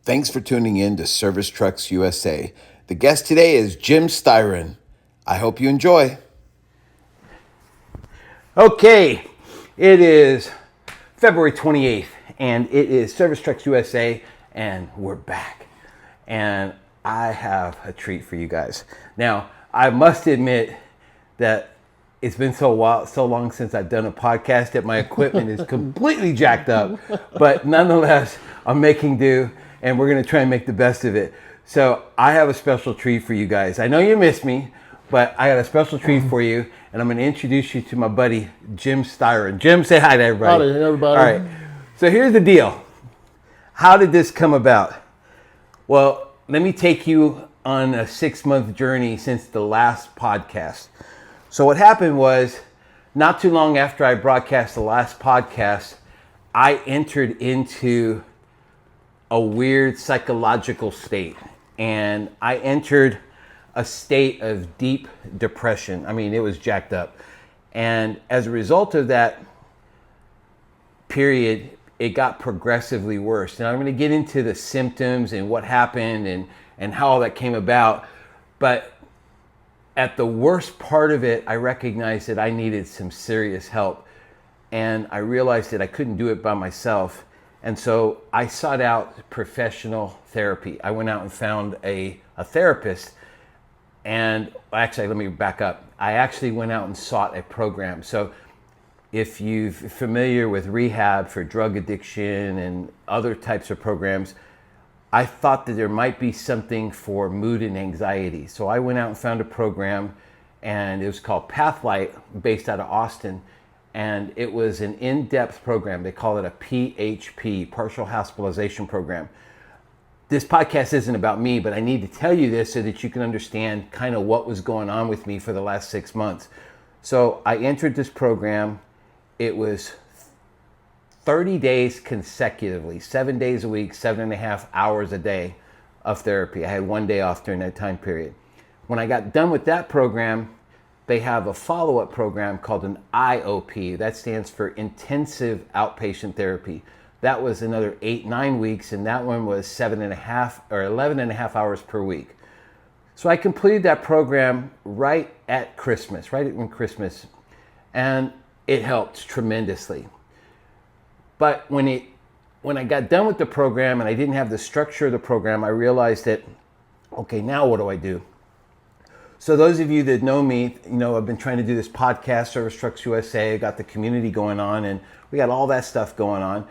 Thanks for tuning in to Service Trux USA. The guest today is Jim Styron. I hope you enjoy. Okay, it is February 28th, and it is Service Trux USA, and we're back. And I have a treat for you guys. Now, I must admit that it's been so long since I've done a podcast that my equipment is completely jacked up. But nonetheless, I'm making do, and we're going to try and make the best of it. So I have a special treat for you guys. I know you missed me, but I got a special treat for you, and I'm going to introduce you to my buddy, Jim Styron. Jim, say hi to everybody. Howdy, everybody. All right. So here's the deal. How did this come about? Well, let me take you on a 6-month journey since the last podcast. So what happened was, not too long after I broadcast the last podcast, I entered into a weird psychological state. And I entered a state of deep depression. I mean, it was jacked up. And as a result of that period, it got progressively worse. Now I'm going to get into the symptoms and what happened and how all that came about. But at the worst part of it, I recognized that I needed some serious help. And I realized that I couldn't do it by myself. And so I sought out professional therapy. I went out and found a therapist. And actually, let me back up. I actually went out and sought a program. So if you're familiar with rehab for drug addiction and other types of programs, I thought that there might be something for mood and anxiety. So I went out and found a program, and it was called Pathlight, based out of Austin. And it was an in-depth program. They call it a PHP, partial hospitalization program. This podcast isn't about me, but I need to tell you this so that you can understand kind of what was going on with me for the last 6 months. So I entered this program. It was 30 days consecutively, 7 days a week, 7.5 hours a day of therapy. I had 1 day off during that time period. When I got done with that program, they have a follow-up program called an IOP. That stands for Intensive Outpatient Therapy. That was another 8-9 weeks, and that one was 7.5 or 11.5 hours per week. So I completed that program right at Christmas, and it helped tremendously. But when I got done with the program and I didn't have the structure of the program, I realized that, okay, now what do I do? So those of you that know me, I've been trying to do this podcast, Service Trux USA. I got the community going on, and we got all that stuff going on.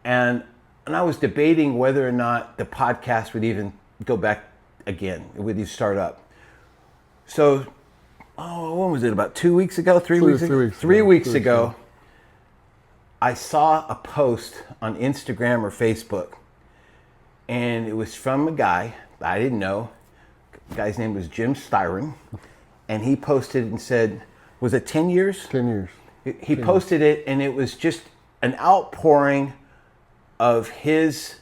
And I was debating whether or not the podcast would even go back again, would you start up. So, when was it? About 2 weeks ago? 3 weeks ago? 3 weeks ago, I saw a post on Instagram or Facebook, and it was from a guy I didn't know. The guy's name was Jim Styron, and he posted and said, was it 10 years? 10 years. He posted it, and it was just an outpouring of his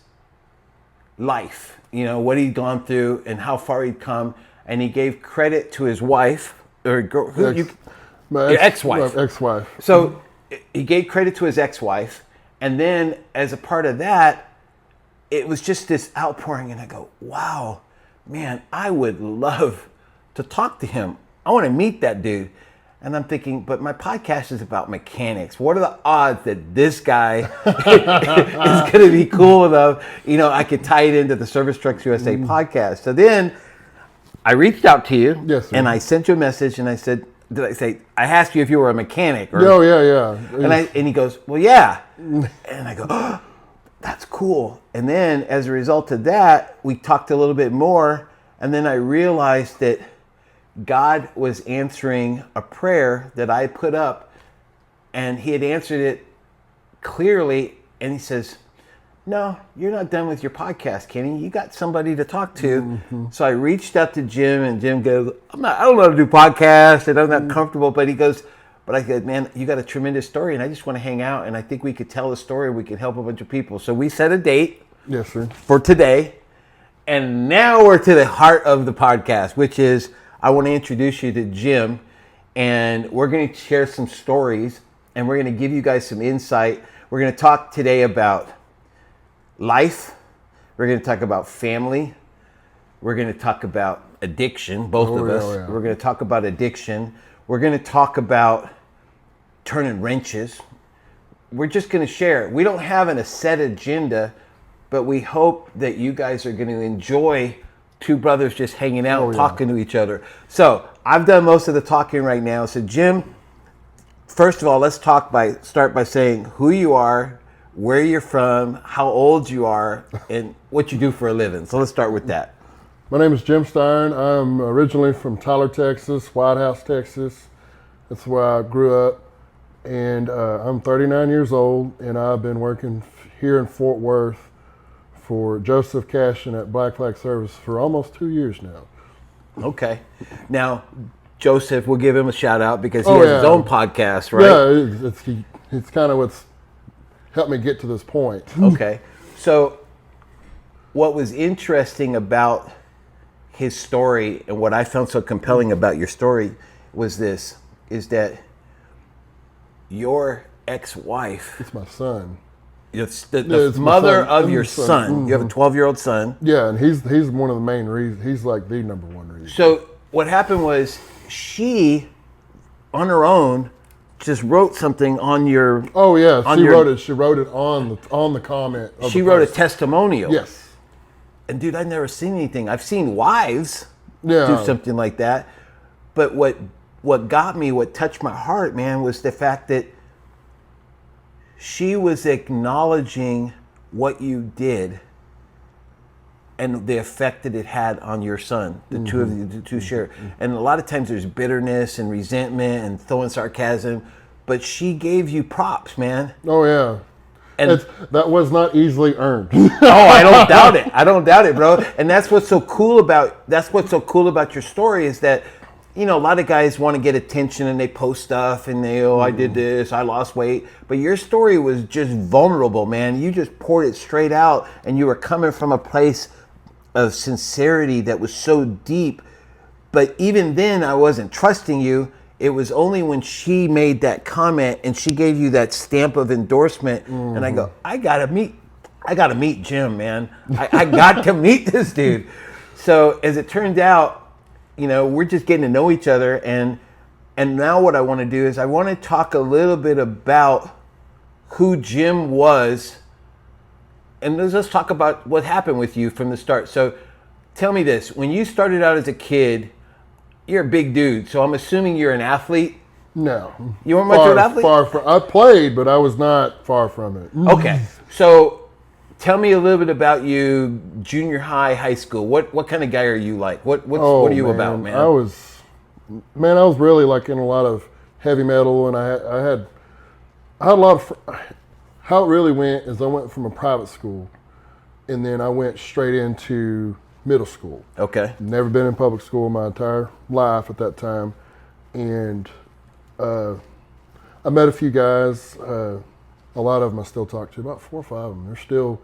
life, what he'd gone through and how far he'd come. And he gave credit to his wife, or ex-wife. Ex-wife. So he gave credit to his ex-wife. And then as a part of that, it was just this outpouring. And I go, wow, man, I would love to talk to him. I want to meet that dude. And I'm thinking, but my podcast is about mechanics. What are the odds that this guy is going to be cool enough? I could tie it into the Service Trux USA podcast. So then I reached out to you, yes, sir. And I sent you a message, and I said, I asked you if you were a mechanic? Yeah. And he goes, well, yeah. And I go, oh, that's cool. And then as a result of that, we talked a little bit more. And then I realized that God was answering a prayer that I put up, and he had answered it clearly. And he says, no, you're not done with your podcast, Kenny. You got somebody to talk to. Mm-hmm. So I reached out to Jim, and Jim goes, I don't know how to do podcasts, and I'm not comfortable. But he goes, but I said, man, you got a tremendous story, and I just want to hang out, and I think we could tell the story. We could help a bunch of people. So we set a date, yes, sir, for today. And now we're to the heart of the podcast, which is I want to introduce you to Jim, and we're going to share some stories, and we're going to give you guys some insight. We're going to talk today about life, We're going to talk about family. We're going to talk about addiction, both of us. Yeah. We're going to talk about addiction. We're going to talk about turning wrenches. We're just going to share. We don't have a set agenda, but we hope that you guys are going to enjoy two brothers just hanging out, talking to each other. So I've done most of the talking right now. So Jim, first of all, let's start by saying who you are, where you're from, how old you are, and what you do for a living. So let's start with that. My name is Jim Styron. I'm originally from Tyler, Texas, White House, Texas. That's where I grew up. And I'm 39 years old, and I've been working here in Fort Worth for Joseph Cashin at Black Flag Service for almost 2 years now. Okay. Now, Joseph, we'll give him a shout out because he has his own podcast, right? Yeah, it's kind of what's helped me get to this point. Okay. So what was interesting about his story and what I found so compelling about your story is that your ex-wife, It's my son. it's the mother of your son. Mm-hmm. You have a 12-year-old son. Yeah, and he's one of the main reasons. He's like the number one reason. So what happened was she, on her own, just wrote something on your. Oh yeah, she wrote it. She wrote it on the comment. She wrote a testimonial. Yes. And dude, I've never seen anything. I've seen wives Yeah. do something like that. But what got me, what touched my heart, man, was the fact that she was acknowledging what you did and the effect that it had on your son. The two of you, the two share. And a lot of times there's bitterness and resentment and throwing sarcasm, but she gave you props, man. Oh yeah. And that was not easily earned. oh, I don't doubt it. I don't doubt it, bro. And that's what's so cool about your story is that, you know, a lot of guys want to get attention and they post stuff and I did this, I lost weight. But your story was just vulnerable, man. You just poured it straight out and you were coming from a place of sincerity that was so deep. But even then I wasn't trusting you. It was only when she made that comment and she gave you that stamp of endorsement and I go, I gotta meet Jim, man. I got to meet this dude. So as it turned out, you know, we're just getting to know each other, and now what I want to do is I want to talk a little bit about who Jim was, and let's talk about what happened with you from the start. So tell me this, when you started out as a kid, you're a big dude, so I'm assuming you're an athlete? No. You weren't much of an athlete? I played, but I was not far from it. Okay, so tell me a little bit about you, junior high school. What kind of guy are you like? What are you about, man? I was really like in a lot of heavy metal, and I had a lot of. How it really went is I went from a private school, and then I went straight into middle school. Okay. Never been in public school my entire life at that time, and I met a few guys. A lot of them I still talk to, about 4 or 5 of them. They're still,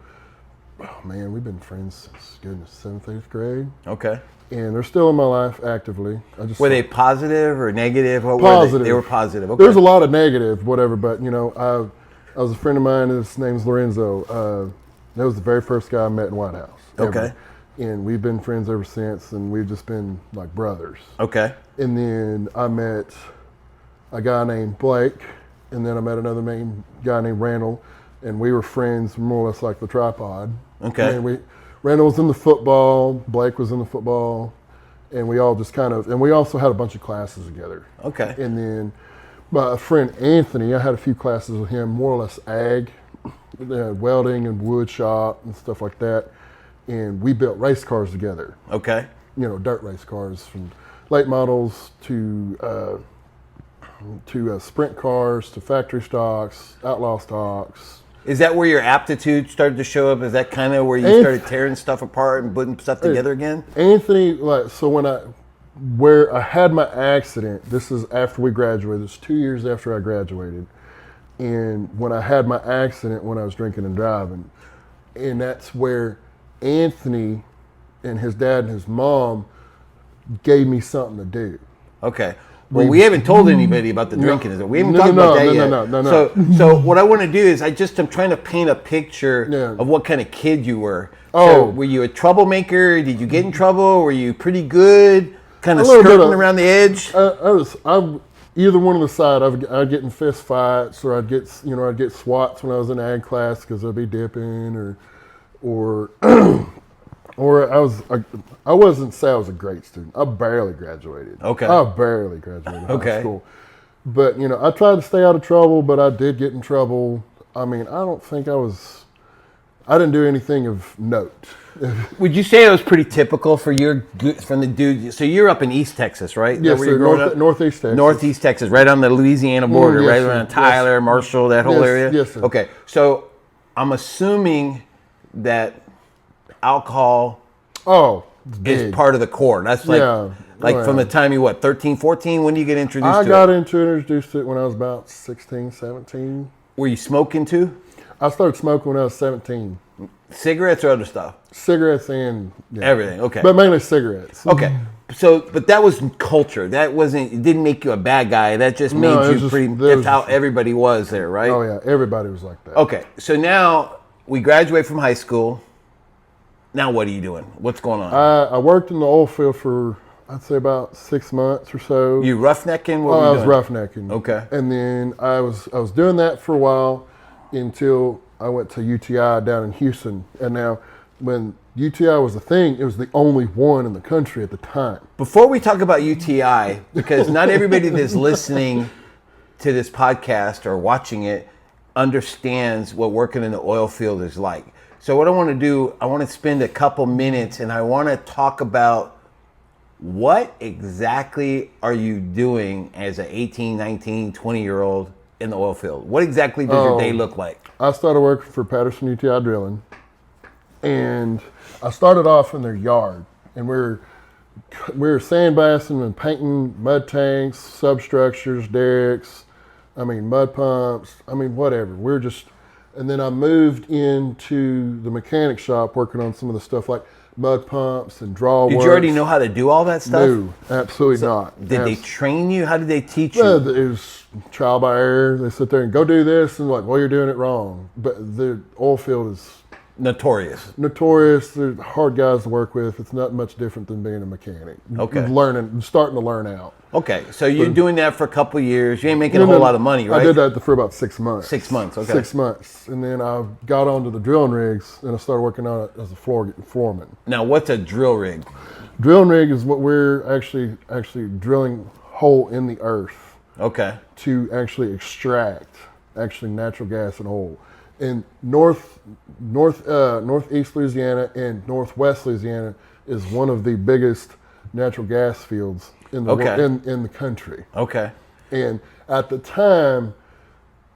oh man, we've been friends since, goodness, 7th, 8th grade. Okay. And they're still in my life actively. Were they positive or negative? What positive. Were they? They were positive. Okay. There's a lot of negative, whatever, but you know, I was a friend of mine, his name's Lorenzo. That was the very first guy I met in White House. Okay. Ever. And we've been friends ever since, and we've just been like brothers. Okay. And then I met a guy named Blake, and then I met another guy named Randall, and we were friends more or less like the tripod. Okay. And Randall was in the football, Blake was in the football, and we all just and we also had a bunch of classes together. Okay. And then my friend Anthony, I had a few classes with him, more or less ag, welding and wood shop and stuff like that. And we built race cars together. Okay. You know, dirt race cars from late models to sprint cars to factory stocks, outlaw stocks. Is that where your aptitude started to show up? Is that kind of where you started tearing stuff apart and putting stuff together again? Anthony, where I had my accident, this is after we graduated, it's 2 years after I graduated. And when I had my accident when I was drinking and driving, and that's where Anthony and his dad and his mom gave me something to do. Okay. Well, we haven't told anybody about the drinking. We haven't talked about that yet. No. So what I want to do is I'm trying to paint a picture of what kind of kid you were. Oh. So were you a troublemaker? Did you get in trouble? Were you pretty good? Kind of skirting around the edge? I'm either one of the side. I'd get in fist fights, or I'd get swats when I was in ag class because I'd be dipping, or I wasn't say I was a great student. I barely graduated. Okay. I barely graduated high school. But, I tried to stay out of trouble, but I did get in trouble. I mean, I didn't do anything of note. Would you say it was pretty typical from the dude? So you're up in East Texas, right? Yes, sir. Northeast Texas. Northeast Texas, right on the Louisiana border, right around Tyler, Marshall, that whole area? Yes, sir. Okay, so I'm assuming that alcohol is part of the core. That's from the time you, 13, 14? When do you get introduced to it? I got introduced to it when I was about 16, 17. Were you smoking too? I started smoking when I was 17. Cigarettes or other stuff? Cigarettes and everything. Okay, but mainly cigarettes. Okay, but that was culture. It didn't make you a bad guy. That just made you pretty. That's how everybody was there, right? Oh yeah, everybody was like that. Okay, so now we graduate from high school. Now what are you doing? What's going on? I worked in the oil field for, I'd say, about 6 months or so. You roughnecking? What were you I was doing? roughnecking. Okay. And then I was doing that for a while until I went to UTI down in Houston. And now, when UTI was a thing, it was the only one in the country at the time. Before we talk about UTI, because not everybody that's listening to this podcast or watching it understands what working in the oil field is like. So what I want to do, I want to spend a couple minutes and I want to talk about what exactly are you doing as an 18, 19, 20-year-old in the oil field? What exactly does your day look like? I started working for Patterson UTI Drilling, and I started off in their yard, and we were sandblasting and painting mud tanks, substructures, derricks, mud pumps, whatever. And then I moved into the mechanic shop working on some of the stuff like mud pumps and drawworks. Did you already know how to do all that stuff? No, absolutely not. Did they train you? How did they teach you? It was trial by error. They sit there and go do this, and you're doing it wrong. But the oil field is notorious. They're hard guys to work with. It's not much different than being a mechanic. Okay. Starting to learn out. Okay, so you're doing that for a couple of years. You ain't making a whole lot of money, right? I did that for about 6 months. 6 months, okay. 6 months. And then I got onto the drilling rigs, and I started working on it as a foreman. Now, what's a drill rig? Drilling rig is what we're actually drilling hole in the earth. Okay. To actually extract natural gas and oil. In northeast Louisiana and northwest Louisiana is one of the biggest natural gas fields in the in the country. Okay. And at the time,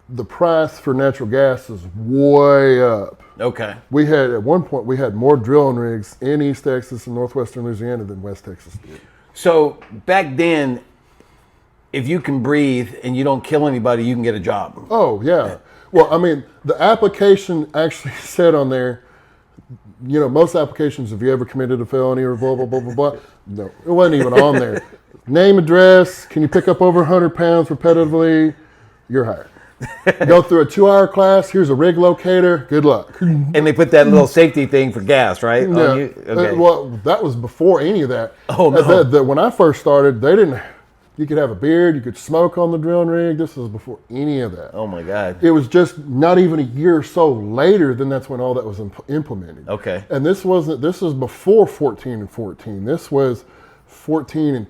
the price for natural gas is way up. Okay. At one point we had more drilling rigs in East Texas and northwestern Louisiana than West Texas did. So back then, if you can breathe and you don't kill anybody, you can get a job. Oh yeah. Well, the application actually said on there, most applications, have you ever committed a felony or blah, blah, blah, blah, blah. No, it wasn't even on there. Name, address, can you pick up over 100 pounds repetitively? You're hired. Go through a 2-hour class, here's a rig locator, good luck. And they put that little safety thing for gas, right? Yeah. Okay. Well, that was before any of that. Oh, no. When I first started, you could have a beard, you could smoke on the drilling rig. This was before any of that. Oh my God. It was just not even a year or so later, then that's when all that was implemented. Okay. And this was before 14 and 14. This was 14 and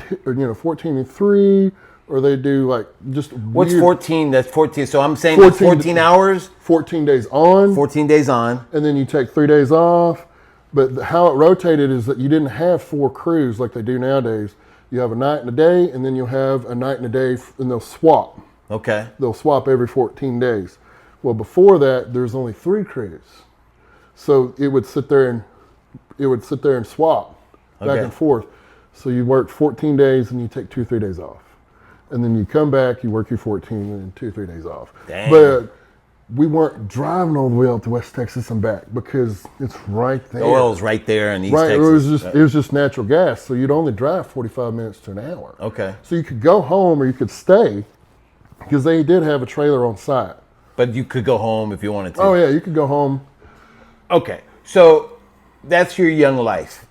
14 and 3, or they do just What's weird, 14? That's 14. So I'm saying 14 hours? 14 days on. 14 days on. And then you take 3 days off. But how it rotated is that you didn't have 4 crews like they do nowadays. You have a night and a day, and then you'll have a night and a day, and they'll swap. Okay. They'll swap every 14 days. Well, before that, there's only 3 crews. So it would sit there and swap back and forth. So you work 14 days, and you take 2-3 days off. And then you come back, you work your 14, and then 2-3 days off. Dang. But we weren't driving all the way up to West Texas and back because it's right there. The oil's right there in East Right, Texas. it was just natural gas, so you'd only drive 45 minutes to an hour. Okay. So you could go home or you could stay because they did have a trailer on site. But you could go home if you wanted to. Oh yeah, you could go home. Okay, so that's your young life.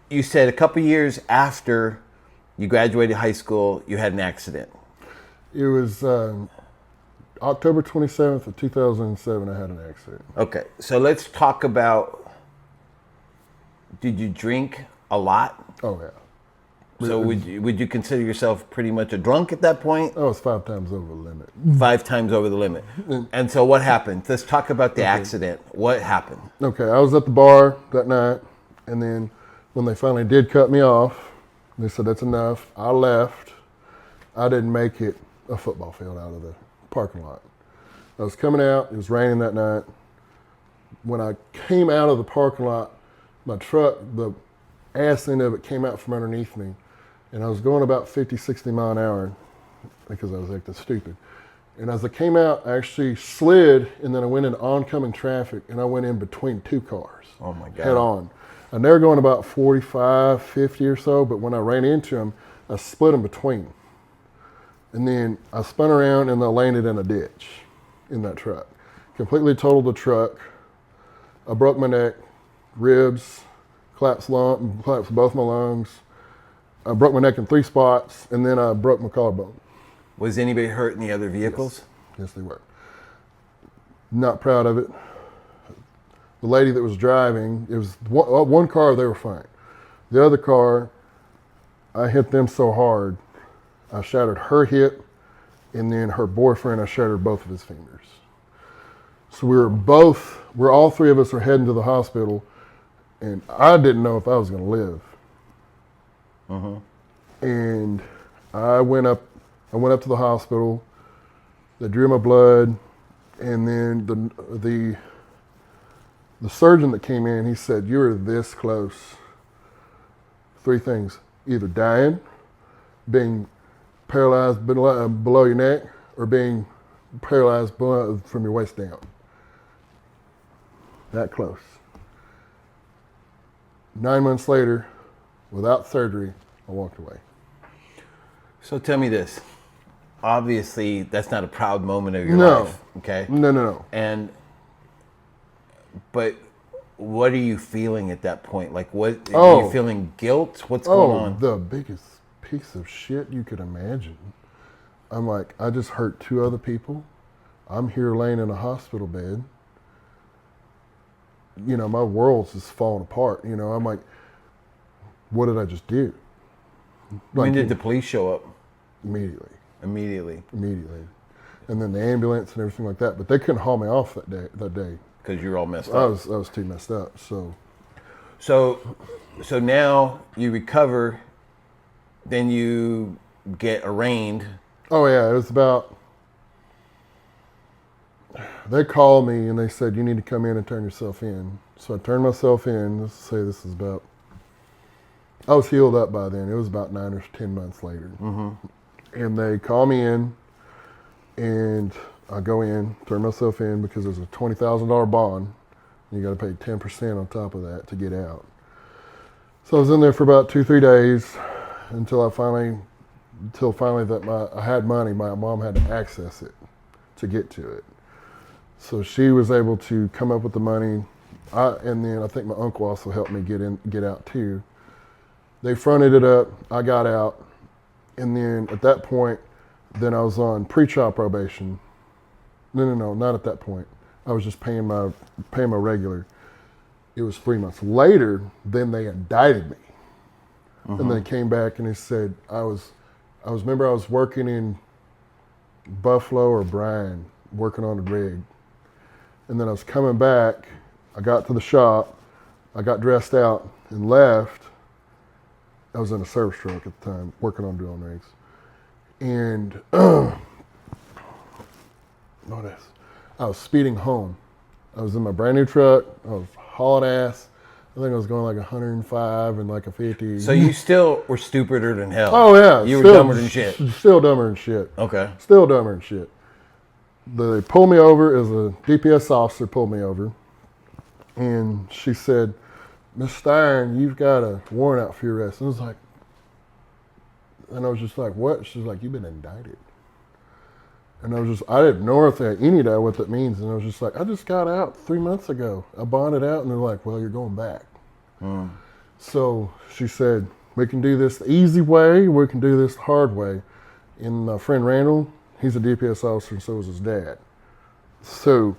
You said a couple years after you graduated high school, you had an accident. It was October 27th of 2007, I had an accident. Okay, so let's talk about, did you drink a lot? Oh yeah. So would you consider yourself pretty much a drunk at that point? I was 5 times over the limit. 5 times over the limit. And so what happened? Let's talk about the accident. What happened? Okay, I was at the bar that night, and then when they finally did cut me off, they said that's enough. I left. I didn't make it a football field out of the parking lot. I was coming out. It was raining that night. When I came out of the parking lot, my truck, the ass end of it came out from underneath me, and I was going about 50, 60 mile an hour because I was acting stupid. And as I came out, I actually slid, and then I went into oncoming traffic, and I went in between 2 cars. Oh my God. Head on. And they were going about 45, 50 or so, but when I ran into them, I split them between. And then I spun around and I landed in a ditch in that truck. Completely totaled the truck. I broke my neck, ribs, collapsed both my lungs. I broke my neck in 3 spots, and then I broke my collarbone. Was anybody hurt in the other vehicles? Yes, they were. Not proud of it. The lady that was driving, it was one car, they were fine. The other car, I hit them so hard, I shattered her hip, and then her boyfriend, I shattered both of his fingers. So we're all 3 of us are heading to the hospital, and I didn't know if I was going to live. And I went up to the hospital. They drew my blood, and then the surgeon that came in, he said, "You were this close. 3 things: either dying, being paralyzed below your neck, or being paralyzed from your waist down." That close. 9 months later, without surgery, I walked away. So tell me this. Obviously, that's not a proud moment of your No. life, okay? No. But what are you feeling at that point? Like, what are you feeling guilt? What's going on? The biggest piece of shit you could imagine. I'm like, I just hurt 2 other people. I'm here laying in a hospital bed. You know, my world's just falling apart. You know, I'm like, what did I just do? When did the police show up? Immediately. Immediately. And then the ambulance and everything like that. But they couldn't haul me off that day. Because you're all messed I up. was too messed up. So now you recover, then you get arraigned. Oh yeah, it was about. They called me and they said, "You need to come in and turn yourself in." So I turned myself in. Let's say this is about. I was healed up by then. It was about 9 or 10 months later. And they call me in, and I go in, turn myself in because there's a $20,000 bond. You got to pay 10% on top of that to get out. So I was in there for about 2-3 days until finally that I had money. My mom had to access it to get to it. So she was able to come up with the money. And then I think my uncle also helped me get out too. They fronted it up. I got out. And then at that point, then I was on pre-trial probation. No, not at that point. I was just paying my regular. It was 3 months later, then they indicted me. And they came back and they said, I was working in Buffalo or Bryan, working on a rig. And then I was coming back, I got to the shop, I got dressed out and left. I was in a service truck at the time, working on drilling rigs. And I was speeding home. I was in my brand new truck, I was hauling ass. I think I was going like 105 and like a 50. So you still were stupider than hell. Oh yeah. You were dumber than shit. Still dumber than shit. Okay. Still dumber than shit. they pulled me over. As a DPS officer pulled me over, and she said, "Miss Styron, you've got a warrant out for your arrest." And I was just like, "What?" She's like, "You've been indicted." And I didn't know any of that, what that means. And I was just like, "I just got out 3 months ago. I bonded out." And they're like, "Well, you're going back." So she said, "We can do this the easy way, we can do this the hard way." And my friend Randall, he's a DPS officer, and so is his dad. So,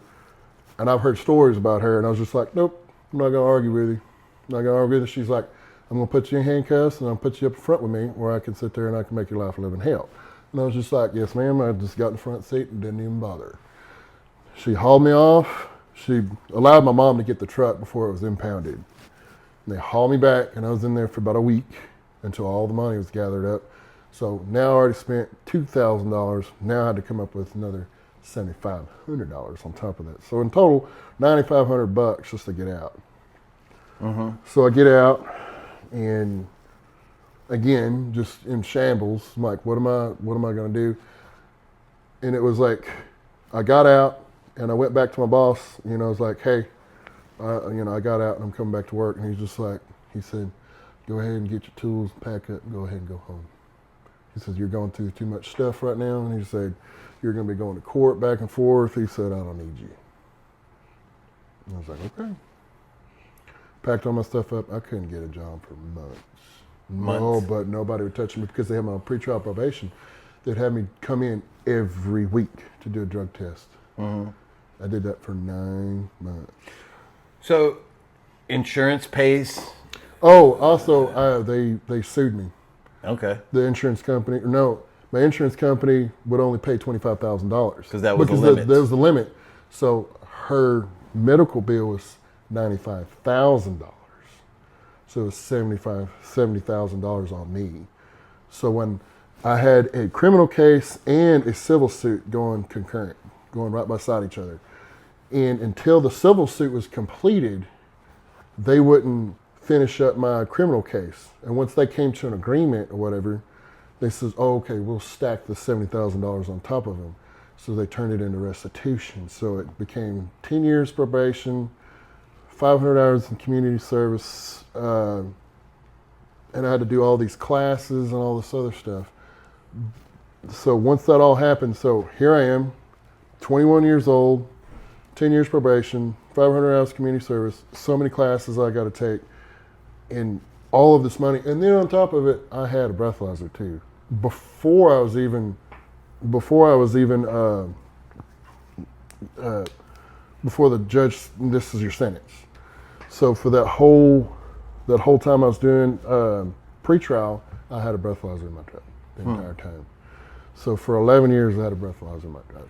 and I've heard stories about her, and I was just like, "Nope, I'm not going to argue with you. I'm not going to argue with you." She's like, "I'm going to put you in handcuffs, and I'll put you up front with me where I can sit there and I can make your life a living hell." And I was just like, "Yes, ma'am." I just got in the front seat and didn't even bother. She hauled me off. She allowed my mom to get the truck before it was impounded. And they hauled me back, and I was in there for about a week until all the money was gathered up. So now I already spent $2,000. Now I had to come up with another $7,500 on top of that. So in total, $9,500 just to get out. So I get out, and again, just in shambles. I'm like, what am I going to do? And it was like, I got out, and I went back to my boss. I was like, "Hey, I got out, and I'm coming back to work." And he's just like, he said, "Go ahead and get your tools, pack up, and go ahead and go home." He said, "You're going through too much stuff right now." And he said, "You're going to be going to court back and forth." He said, "I don't need you." And I was like, okay. Packed all my stuff up. I couldn't get a job for months. No, but nobody would touch me because they had me on pretrial probation. They'd have me come in every week to do a drug test. I did that for 9 months. So, insurance pays? Oh, also, they sued me. Okay. The insurance company, no, my insurance company would only pay $25,000. Because that was the limit. That was the limit. So her medical bill was $95,000. So it was $70,000 on me. So when I had a criminal case and a civil suit going concurrent, going right beside each other. And until the civil suit was completed, they wouldn't finish up my criminal case. And once they came to an agreement or whatever, they said, "Oh, okay, we'll stack the $70,000 on top of them." So they turned it into restitution. So it became 10 years probation, 500 hours in community service, and I had to do all these classes and all this other stuff. So once that all happened, so here I am, 21 years old, 10 years probation, 500 hours community service, so many classes I got to take, and all of this money. And then on top of it, I had a breathalyzer too. Before the judge, this is your sentence. So for that whole time I was doing pretrial, I had a breathalyzer in my truck the entire time. So for 11 years, I had a breathalyzer in my truck.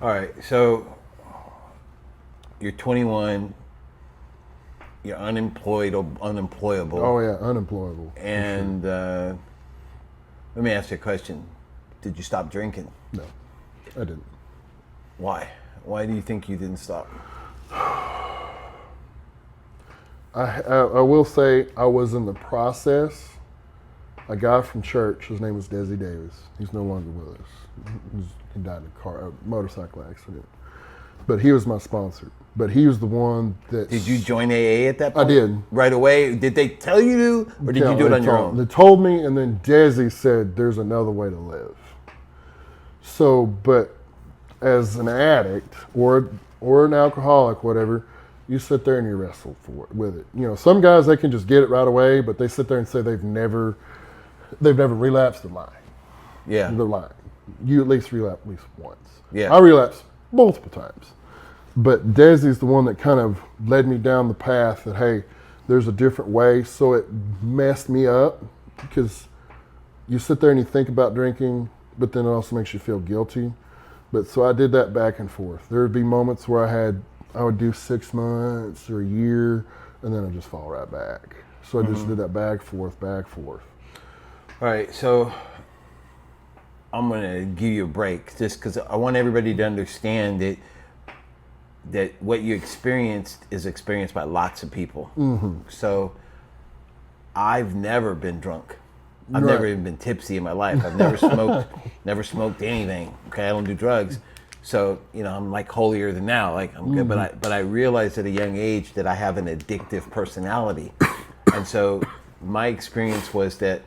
All right, so you're 21, you're unemployed or unemployable. Oh yeah, unemployable. And let me ask you a question. Did you stop drinking? No, I didn't. Why? Why do you think you didn't stop? I will say I was in the process. A guy from church, his name was Desi Davis. He's no longer with us. He died in a motorcycle accident. But he was my sponsor. But he was the one that... Did you join AA at that point? I did. Right away? Did they tell you to, or did you do it on your own? They told me, and then Desi said, "There's another way to live." So, but as an addict or an alcoholic, whatever, you sit there and you wrestle with it. Some guys, they can just get it right away, but they sit there and say they've never relapsed and lying. Yeah. They're lying. You at least relapse at least once. Yeah. I relapsed multiple times. But Desi's the one that kind of led me down the path that, hey, there's a different way. So it messed me up because you sit there and you think about drinking, but then it also makes you feel guilty. But so I did that back and forth. There would be moments where I would do 6 months or a year, and then I'd just fall right back. So I just did that back, forth. All right, so I'm going to give you a break just because I want everybody to understand that what you experienced is experienced by lots of people. So I've never been drunk. I've never even been tipsy in my life. I've never smoked anything. Okay, I don't do drugs. So, I'm like holier than thou, like I'm good. But I realized at a young age that I have an addictive personality. And so my experience was that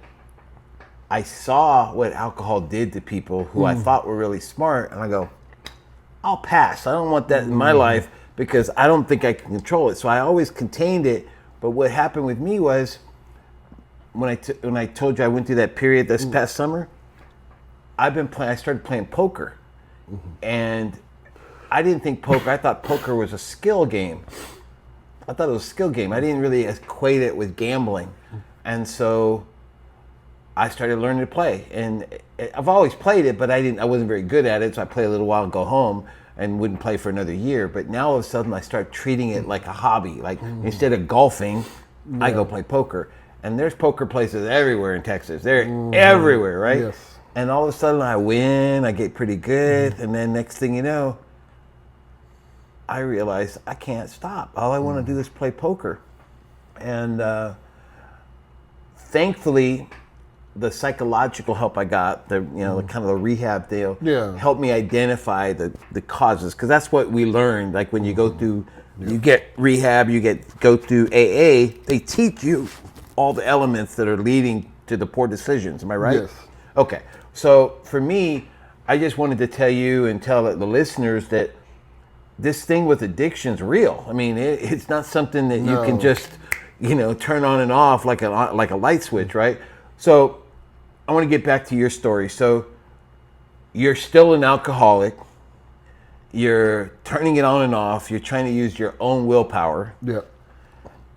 I saw what alcohol did to people who I thought were really smart, and I go, I'll pass. I don't want that in my life because I don't think I can control it. So I always contained it. But what happened with me was when I told you I went through that period this past summer, I started playing poker. And I didn't think poker, I thought poker was a skill game. I thought it was a skill game. I didn't really equate it with gambling. And so I started learning to play, and I've always played it, but I wasn't very good at it. So I play a little while and go home, and wouldn't play for another year. But now all of a sudden, I start treating it like a hobby. Like instead of golfing, I go play poker. And there's poker places everywhere in Texas. They're everywhere, right? Yes. And all of a sudden, I win. I get pretty good, and then next thing you know, I realize I can't stop. All I want to do is play poker, and thankfully, the psychological help I got, the kind of the rehab deal, helped me identify the causes, because that's what we learned. Like when you go through, you get rehab, go through AA, they teach you all the elements that are leading to the poor decisions. Am I right? Yes. Okay. So for me, I just wanted to tell you and tell the listeners that this thing with addiction's real. I mean, it's not something that you can just, turn on and off like a light switch, right? So I want to get back to your story. So you're still an alcoholic. You're turning it on and off. You're trying to use your own willpower. Yeah.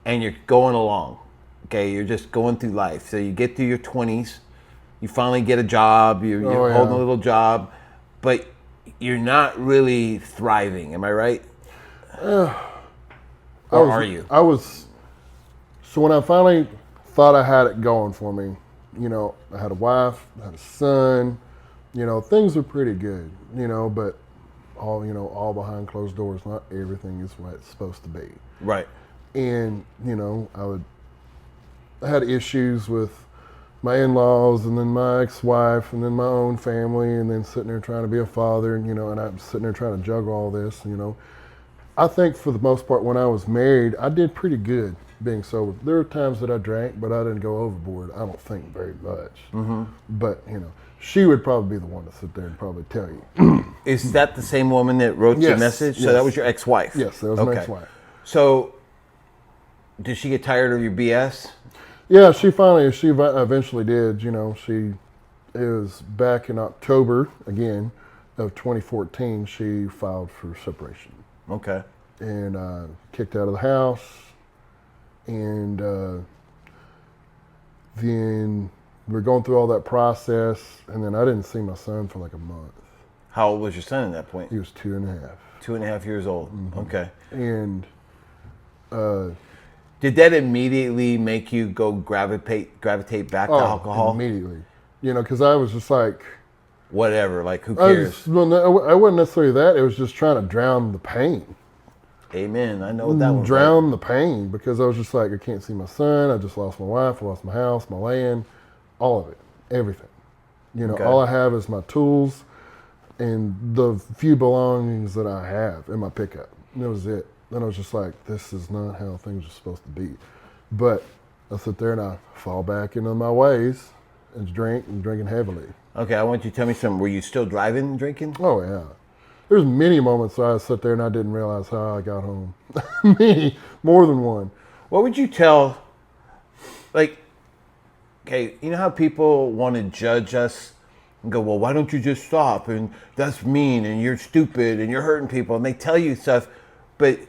And you're going along. Okay, you're just going through life. So you get through your 20s. You finally get a job. You're holding a little job. But you're not really thriving. Am I right? Or are you? So when I finally thought I had it going for me, I had a wife, I had a son, things were pretty good, but all behind closed doors, not everything is what it's supposed to be. Right. And, I had issues with my in-laws, and then my ex-wife, and then my own family, and then sitting there trying to be a father, and I'm sitting there trying to juggle all this, I think for the most part when I was married, I did pretty good being sober. There were times that I drank, but I didn't go overboard, I don't think, very much. Mm-hmm. But, she would probably be the one to sit there and probably tell you. Is that the same woman that wrote your message? Yes. So that was your ex-wife? Yes, that was my ex-wife. So did she get tired of your BS? Yeah, she eventually did. It was back in October, again, of 2014, she filed for separation. Okay. And kicked out of the house. And then we're going through all that process, and then I didn't see my son for like a month. How old was your son at that point? He was 2.5. 2.5 years old. Mm-hmm. Okay. And did that immediately make you go gravitate back to alcohol? Immediately. Because I was just like, whatever, like who cares? I wasn't necessarily that. It was just trying to drown the pain. Amen. I know what that was. Drown the pain, because I was just like, I can't see my son. I just lost my wife. I lost my house, my land, all of it, everything. Okay. All I have is my tools and the few belongings that I have in my pickup. And that was it. Then I was just like, this is not how things are supposed to be. But I sit there and I fall back into my ways and drinking heavily. Okay, I want you to tell me something. Were you still driving and drinking? Oh, yeah. There's many moments where I sit there and I didn't realize how I got home. Many, more than one. What would you tell, okay, you know how people want to judge us and go, well, why don't you just stop? And that's mean, and you're stupid, and you're hurting people, and they tell you stuff, but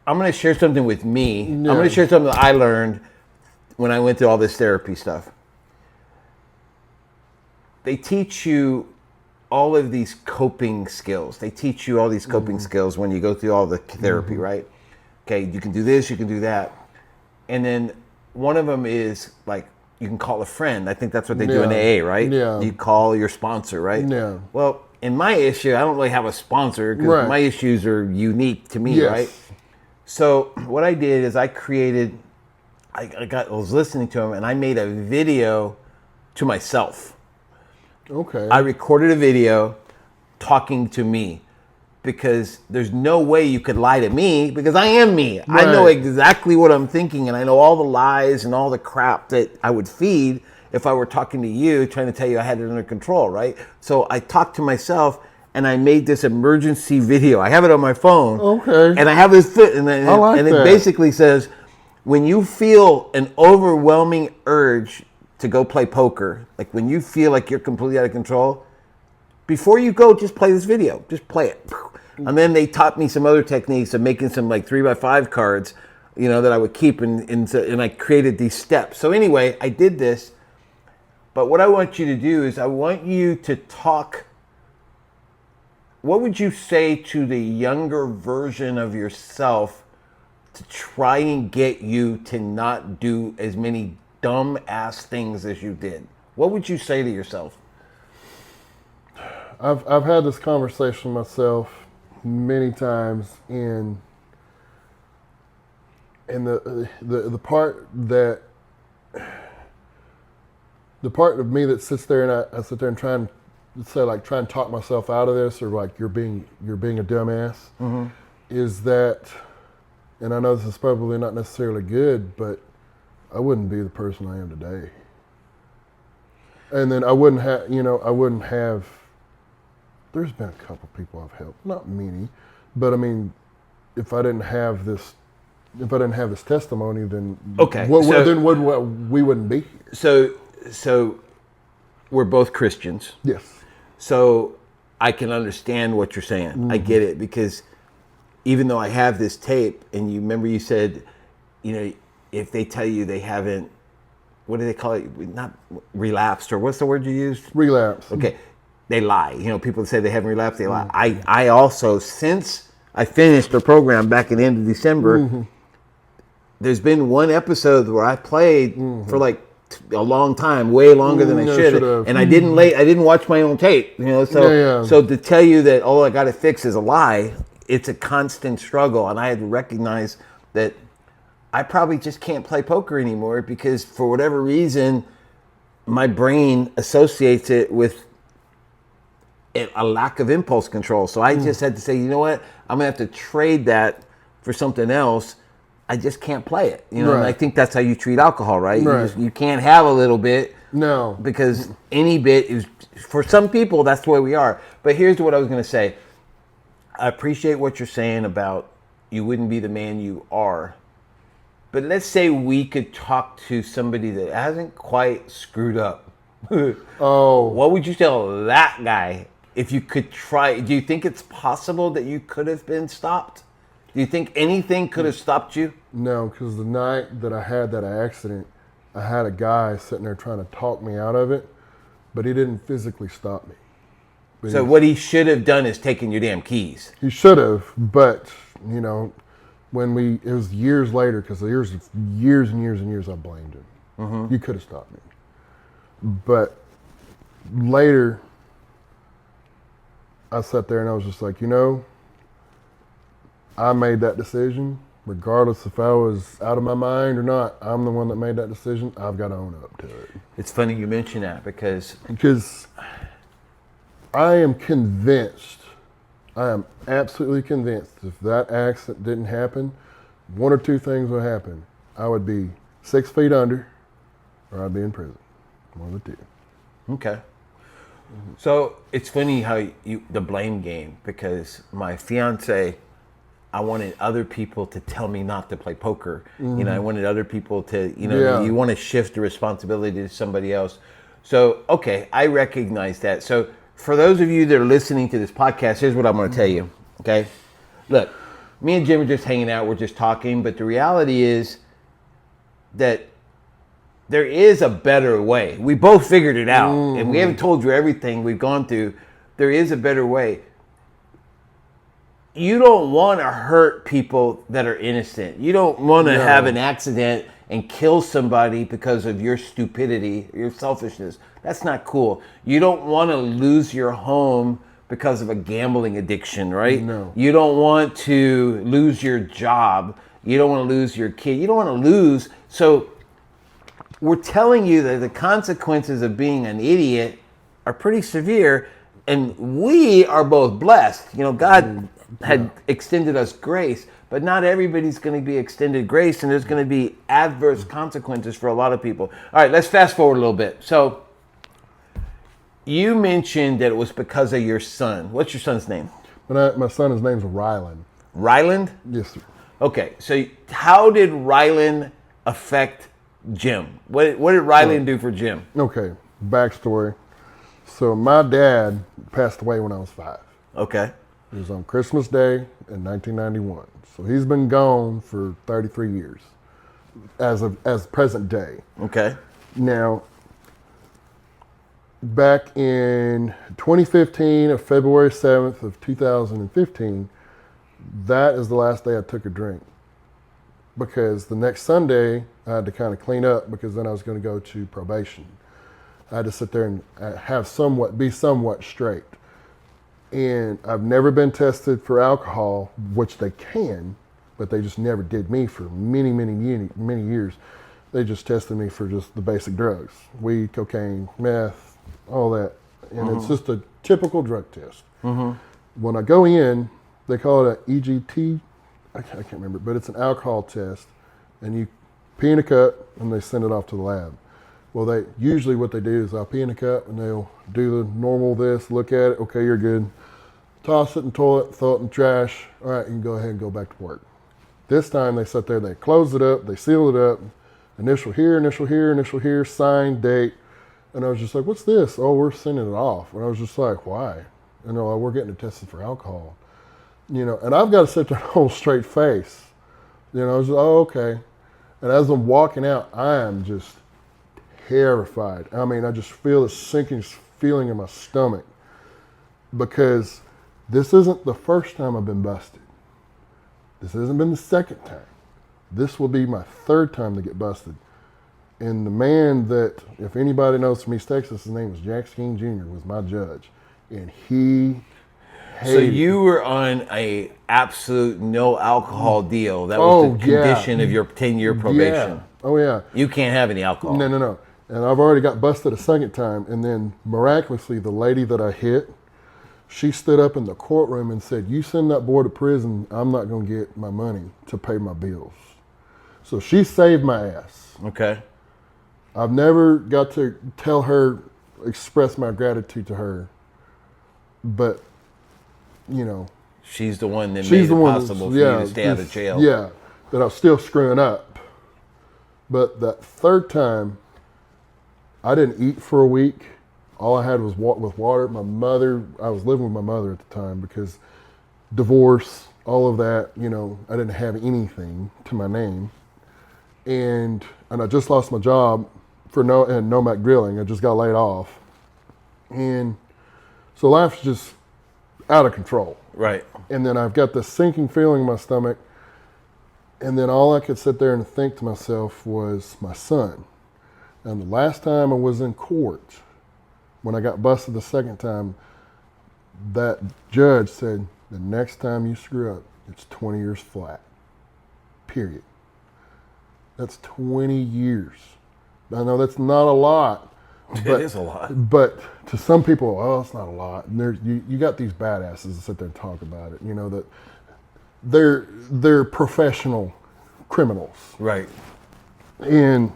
I'm going to share something with me. Yeah. I'm going to share something that I learned when I went through all this therapy stuff. They teach you all of these coping skills. They teach you all these coping skills when you go through all the therapy, right? Okay, you can do this, you can do that. And then one of them is like, you can call a friend. I think that's what they do in AA, right? Yeah. You call your sponsor, right? Yeah. Well, in my issue, I don't really have a sponsor because my issues are unique to me, right? So what I did is I was listening to him and I made a video to myself. Okay. I recorded a video talking to me, because there's no way you could lie to me, because I am me. Right. I know exactly what I'm thinking, and I know all the lies and all the crap that I would feed if I were talking to you, trying to tell you I had it under control, right? So I talked to myself, and I made this emergency video. I have it on my phone. Okay. And I have this, and it that. basically says, when you feel an overwhelming urge to go play poker, like when you feel like you're completely out of control, before you go, just play this video. Just play it. And then they taught me some other techniques of making some like 3x5 cards, that I would keep, and I created these steps. So anyway, I did this. But what I want you to do is I want you to talk. What would you say to the younger version of yourself to try and get you to not do as many dumb ass things as you did? What would you say to yourself? I've had this conversation myself many times, and the part of me that sits there and I sit there and try and talk myself out of this, or like you're being a dumbass, is that, and I know this is probably not necessarily good, but I wouldn't be the person I am today. And then I wouldn't have, there's been a couple people I've helped, not many, but I mean, if I didn't have this testimony, then we wouldn't be here. So we're both Christians. Yes. So I can understand what you're saying. I get it, because even though I have this tape, and you remember you said, if they tell you they haven't, what do they call it? Not relapsed, or what's the word you used? Relapse. Okay. They lie. People say they haven't relapsed, they lie. I also, since I finished the program back at the end of December, there's been one episode where I played for like a long time, way longer than I should have, and I didn't watch my own tape. So to tell you that I got to fix is a lie. It's a constant struggle, and I had to recognize that I probably just can't play poker anymore, because for whatever reason, my brain associates it with a lack of impulse control. So I just had to say, you know what? I'm gonna have to trade that for something else. I just can't play it. And I think that's how you treat alcohol, right? You can't have a little bit. No. Because any bit is, for some people, that's the way we are. But here's what I was gonna say. I appreciate what you're saying about you wouldn't be the man you are. But let's say we could talk to somebody that hasn't quite screwed up. What would you tell that guy if you could try? Do you think it's possible that you could have been stopped? Do you think anything could have stopped you? No, because the night that I had that accident, I had a guy sitting there trying to talk me out of it, but he didn't physically stop me. So what he should have done is taken your damn keys. He should have, but it was years later, because years and years and years I blamed him. You could have stopped me. But later, I sat there and I was just like, I made that decision, regardless if I was out of my mind or not. I'm the one that made that decision. I've got to own up to it. It's funny you mention that, because I am convinced, I am absolutely convinced, if that accident didn't happen, one or two things would happen. I would be 6 feet under, or I'd be in prison. One of the two. Okay. So it's funny how the blame game, because my fiance, I wanted other people to tell me not to play poker. I wanted other people to, you want to shift the responsibility to somebody else. So, okay, I recognize that. So for those of you that are listening to this podcast, here's what I'm going to tell you, okay? Look, me and Jim are just hanging out, we're just talking, but the reality is that there is a better way. We both figured it out, and we haven't told you everything we've gone through. There is a better way. You don't want to hurt people that are innocent. You don't want to have an accident and kill somebody because of your stupidity, your selfishness. That's not cool. You don't want to lose your home because of a gambling addiction, right? No. You don't want to lose your job. You don't want to lose your kid. You don't want to lose. So we're telling you that the consequences of being an idiot are pretty severe. And we are both blessed. You know, God had extended us grace, but not everybody's going to be extended grace, and there's going to be adverse consequences for a lot of people. All right, let's fast forward a little bit. So you mentioned that it was because of your son. What's your son's name? My son, his name's Ryland. Ryland? Yes, sir. Okay, so how did Ryland affect Jim? What did Ryland do for Jim? Okay, backstory. So my dad passed away when I was 5. Okay. It was on Christmas Day in 1991. So he's been gone for 33 years as present day. Okay. Now, back in 2015, of February 7th of 2015, that is the last day I took a drink. Because the next Sunday, I had to kind of clean up because then I was going to go to probation. I had to sit there and be somewhat straight. And I've never been tested for alcohol, which they can, but they just never did me for many years. They just tested me for just the basic drugs, weed, cocaine, meth, all that. And it's just a typical drug test. When I go in, they call it an EGT. I can't remember, but it's an alcohol test. And you pee in a cup and they send it off to the lab. Well, usually what they do is I'll pee in a cup and they'll do the normal look at it, okay, you're good. Toss it in the toilet, throw it in the trash. All right, you can go ahead and go back to work. This time they sit there, they close it up, they seal it up, initial here, sign, date. And I was just like, what's this? Oh, we're sending it off. And I was just like, why? And they're like, we're getting it tested for alcohol. You know, and I've got to sit there and hold a straight face. You know, I was like, oh, okay. And as I'm walking out, I am just terrified. I mean, I just feel a sinking feeling in my stomach because this isn't the first time I've been busted. This hasn't been the second time. This will be my 3rd time to get busted. And the man that, if anybody knows from East Texas, his name was Jack Skeen Jr., was my judge. And he So you were on a absolute no alcohol deal. That was the condition of your 10-year probation. Yeah. Oh, yeah. You can't have any alcohol. No. And I've already got busted a second time. And then miraculously, the lady that I hit, she stood up in the courtroom and said, you send that boy to prison, I'm not going to get my money to pay my bills. So she saved my ass. Okay. I've never got to express my gratitude to her. But, you know. She's the one that made it possible for you to stay out of jail. Yeah, that I was still screwing up. But that 3rd time, I didn't eat for a week. All I had was with water. I was living with my mother at the time because divorce, all of that, you know, I didn't have anything to my name. And I just lost my job for Nomad Grilling. I just got laid off. And so life's just out of control. Right. And then I've got this sinking feeling in my stomach. And then all I could sit there and think to myself was my son. And the last time I was in court, when I got busted the second time, that judge said, the next time you screw up, it's 20 years flat. Period. That's 20 years. I know that's not a lot. But, it is a lot. But to some people, oh, it's not a lot. And you got these badasses that sit there and talk about it. You know, that they're professional criminals. Right. And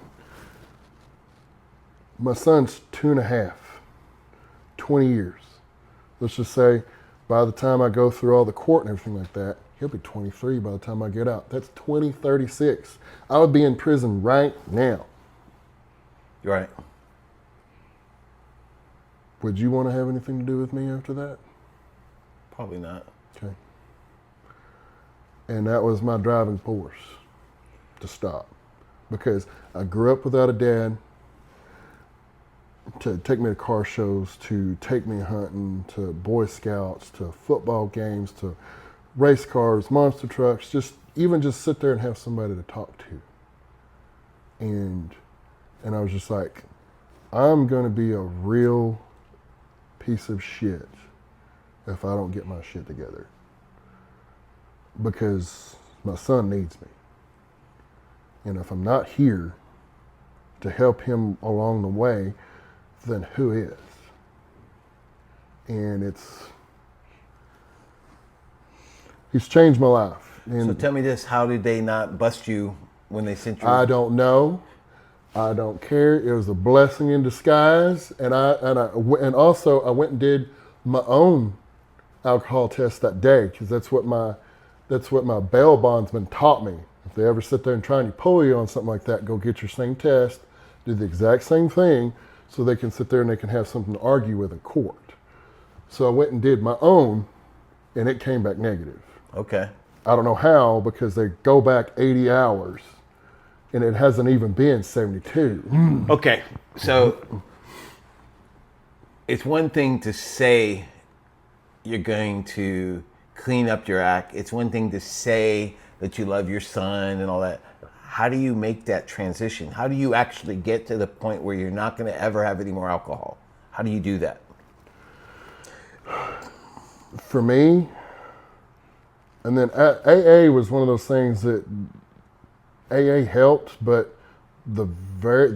my son's 2.5, 20 years. Let's just say by the time I go through all the court and everything like that, he'll be 23 by the time I get out. That's 2036. I would be in prison right now. Right. Would you want to have anything to do with me after that? Probably not. Okay. And that was my driving force to stop. Because I grew up without a dad to take me to car shows, to take me hunting, to Boy Scouts, to football games, to race cars, monster trucks, just sit there and have somebody to talk to. And I was just like, I'm going to be a real piece of shit if I don't get my shit together. Because my son needs me. And if I'm not here to help him along the way, then who is? and he's changed my life. And So tell me this: how did they not bust you when they sent you? I don't know. I don't care. It was a blessing in disguise, and also I went and did my own alcohol test that day, because that's what my bail bondsman taught me. If they ever sit there and try and pull you on something like that, go get your same test, do the exact same thing, so they can sit there and they can have something to argue with in court. So I went and did my own, and it came back negative. Okay. I don't know how, because they go back 80 hours, and it hasn't even been 72. Okay, so it's one thing to say you're going to clean up your act. It's one thing to say that you love your son and all that. How do you make that transition? How do you actually get to the point where you're not going to ever have any more alcohol? How do you do that? For me, and then AA was one of those things that AA helped, but the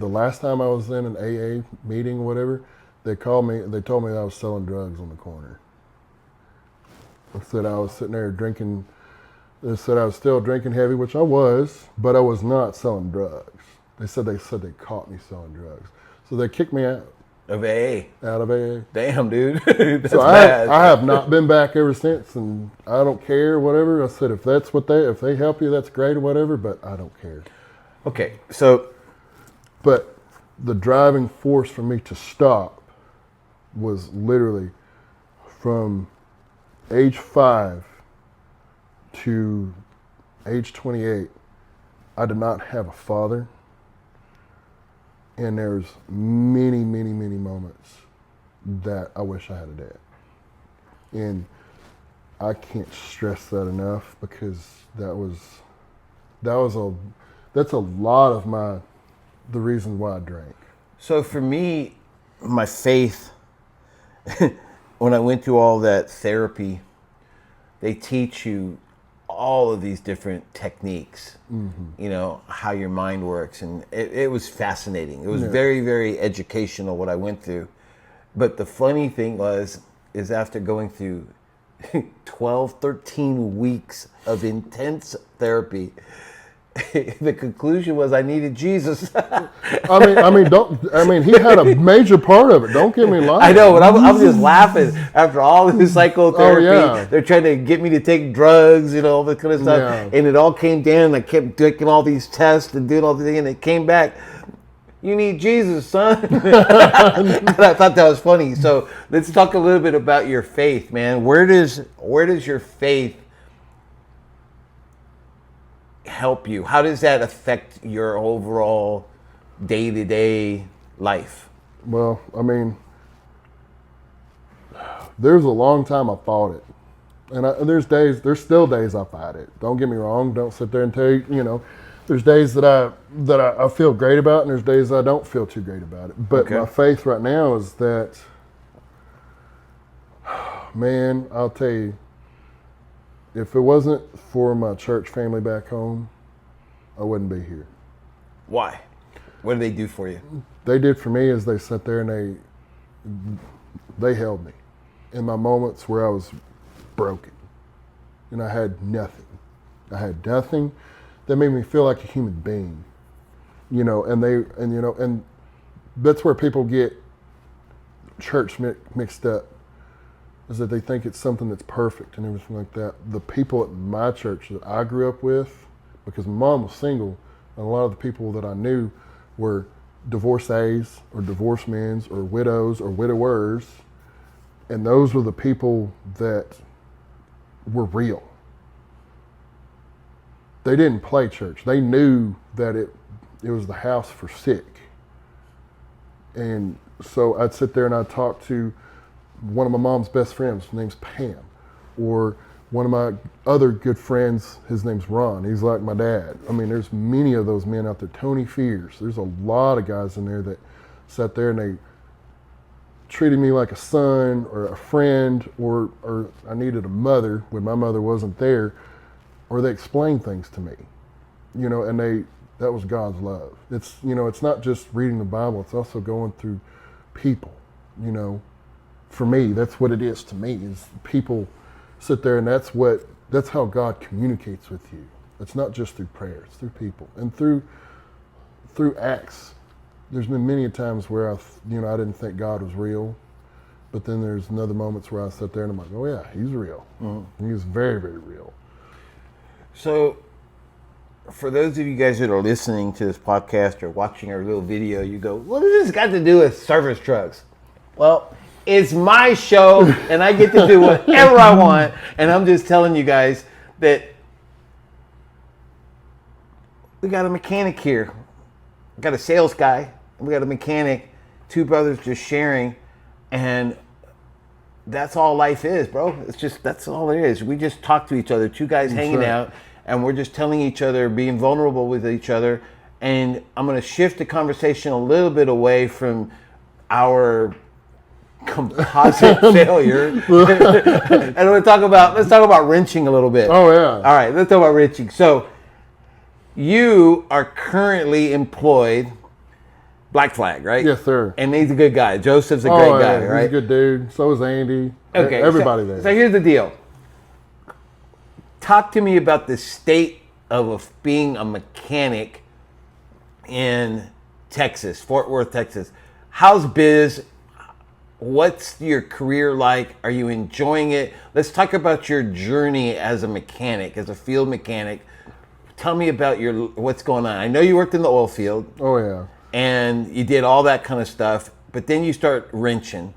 last time I was in an AA meeting or whatever, they told me I was selling drugs on the corner. They said I was sitting there drinking. They said I was still drinking heavy, which I was, but I was not selling drugs. They said they caught me selling drugs, so they kicked me out Of AA. of AA. Damn, dude. That's So bad. I have not been back ever since, and I don't care, whatever. I said, if they help you, that's great or whatever, but I don't care. Okay, so But the driving force for me to stop was literally from age 5 to age 28. I did not have a father, and there's many, many, many moments that I wish I had a dad. And I can't stress that enough, because that's a lot of the reason why I drank. So for me, my faith, when I went through all that therapy, they teach you all of these different techniques, you know, how your mind works. And it was fascinating. It was very, very educational what I went through. But the funny thing is after going through 12, 13 weeks of intense therapy, the conclusion was I needed Jesus. I mean, he had a major part of it. Don't get me lying. I know, but I'm just laughing after all of this psychotherapy. Oh, yeah. They're trying to get me to take drugs, you know, all this kind of stuff. Yeah. And it all came down, and I kept taking all these tests and doing all the things, and it came back, you need Jesus, son. And I thought that was funny. So let's talk a little bit about your faith, man. Where does your faith help you? How does that affect your overall day-to-day life? Well, I mean, there's a long time I fought it. And there's still days I fight it. Don't get me wrong. Don't sit there and tell you, you know, there's days that I feel great about, and there's days I don't feel too great about it. But my faith right now is that, man, I'll tell you, if it wasn't for my church family back home, I wouldn't be here. Why? What did they do for you? They did for me is they sat there and they held me in my moments where I was broken and I had nothing. That made me feel like a human being, you know. And that's where people get church mixed up, is that they think it's something that's perfect and everything like that. The people at my church that I grew up with, because my mom was single, and a lot of the people that I knew were divorcees or divorced men or widows or widowers, and those were the people that were real. They didn't play church. They knew that it was the house for sick. And so I'd sit there and I'd talk to one of my mom's best friends, his name's Pam, or one of my other good friends, his name's Ron. He's like my dad. I mean, there's many of those men out there. Tony Fears. There's a lot of guys in there that sat there and they treated me like a son or a friend, or I needed a mother when my mother wasn't there, or they explained things to me, you know, and that was God's love. It's, you know, it's not just reading the Bible, it's also going through people, you know, for me, that's what it is to me, is people sit there, and that's how God communicates with you. It's not just through prayer, it's through people. And through acts. There's been many times where I didn't think God was real, but then there's another moments where I sit there and I'm like, oh yeah, he's real. Mm-hmm. He's very, very real. So, for those of you guys that are listening to this podcast or watching our little video, you go, what does this got to do with service trucks? Well, it's my show, and I get to do whatever I want, and I'm just telling you guys that we got a mechanic here. We got a sales guy, and we got a mechanic, two brothers just sharing, and that's all life is, bro. That's all it is. We just talk to each other, two guys hanging out, and we're just telling each other, being vulnerable with each other. And I'm going to shift the conversation a little bit away from our composite failure. And let's talk about wrenching a little bit. Oh yeah. All right, let's talk about wrenching. So you are currently employed Black Flag, right? Yes, sir. And he's a good guy. Joseph's a great guy, right? He's a good dude. So is Andy. Okay. Everybody there. So here's the deal. Talk to me about the state of being a mechanic in Texas, Fort Worth, Texas. How's biz? What's your career like? Are you enjoying it? Let's talk about your journey as a mechanic, as a field mechanic. Tell me about what's going on. I know you worked in the oil field. Oh yeah. And you did all that kind of stuff, but then you start wrenching.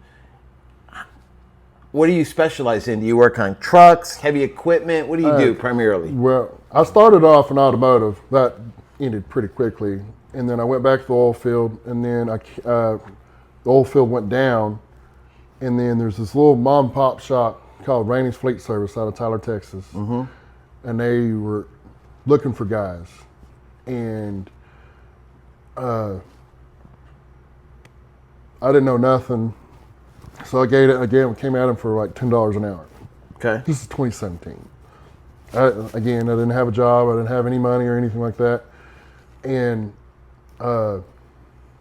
What do you specialize in? Do you work on trucks, heavy equipment? What do you do primarily? Well, I started off in automotive. That ended pretty quickly. And then I went back to the oil field, and then the oil field went down. And then there's this little mom and pop shop called Rainey's Fleet Service out of Tyler, Texas. Mm-hmm. And they were looking for guys. And I didn't know nothing. So I came at him for like $10 an hour. Okay. This is 2017. I didn't have a job. I didn't have any money or anything like that. And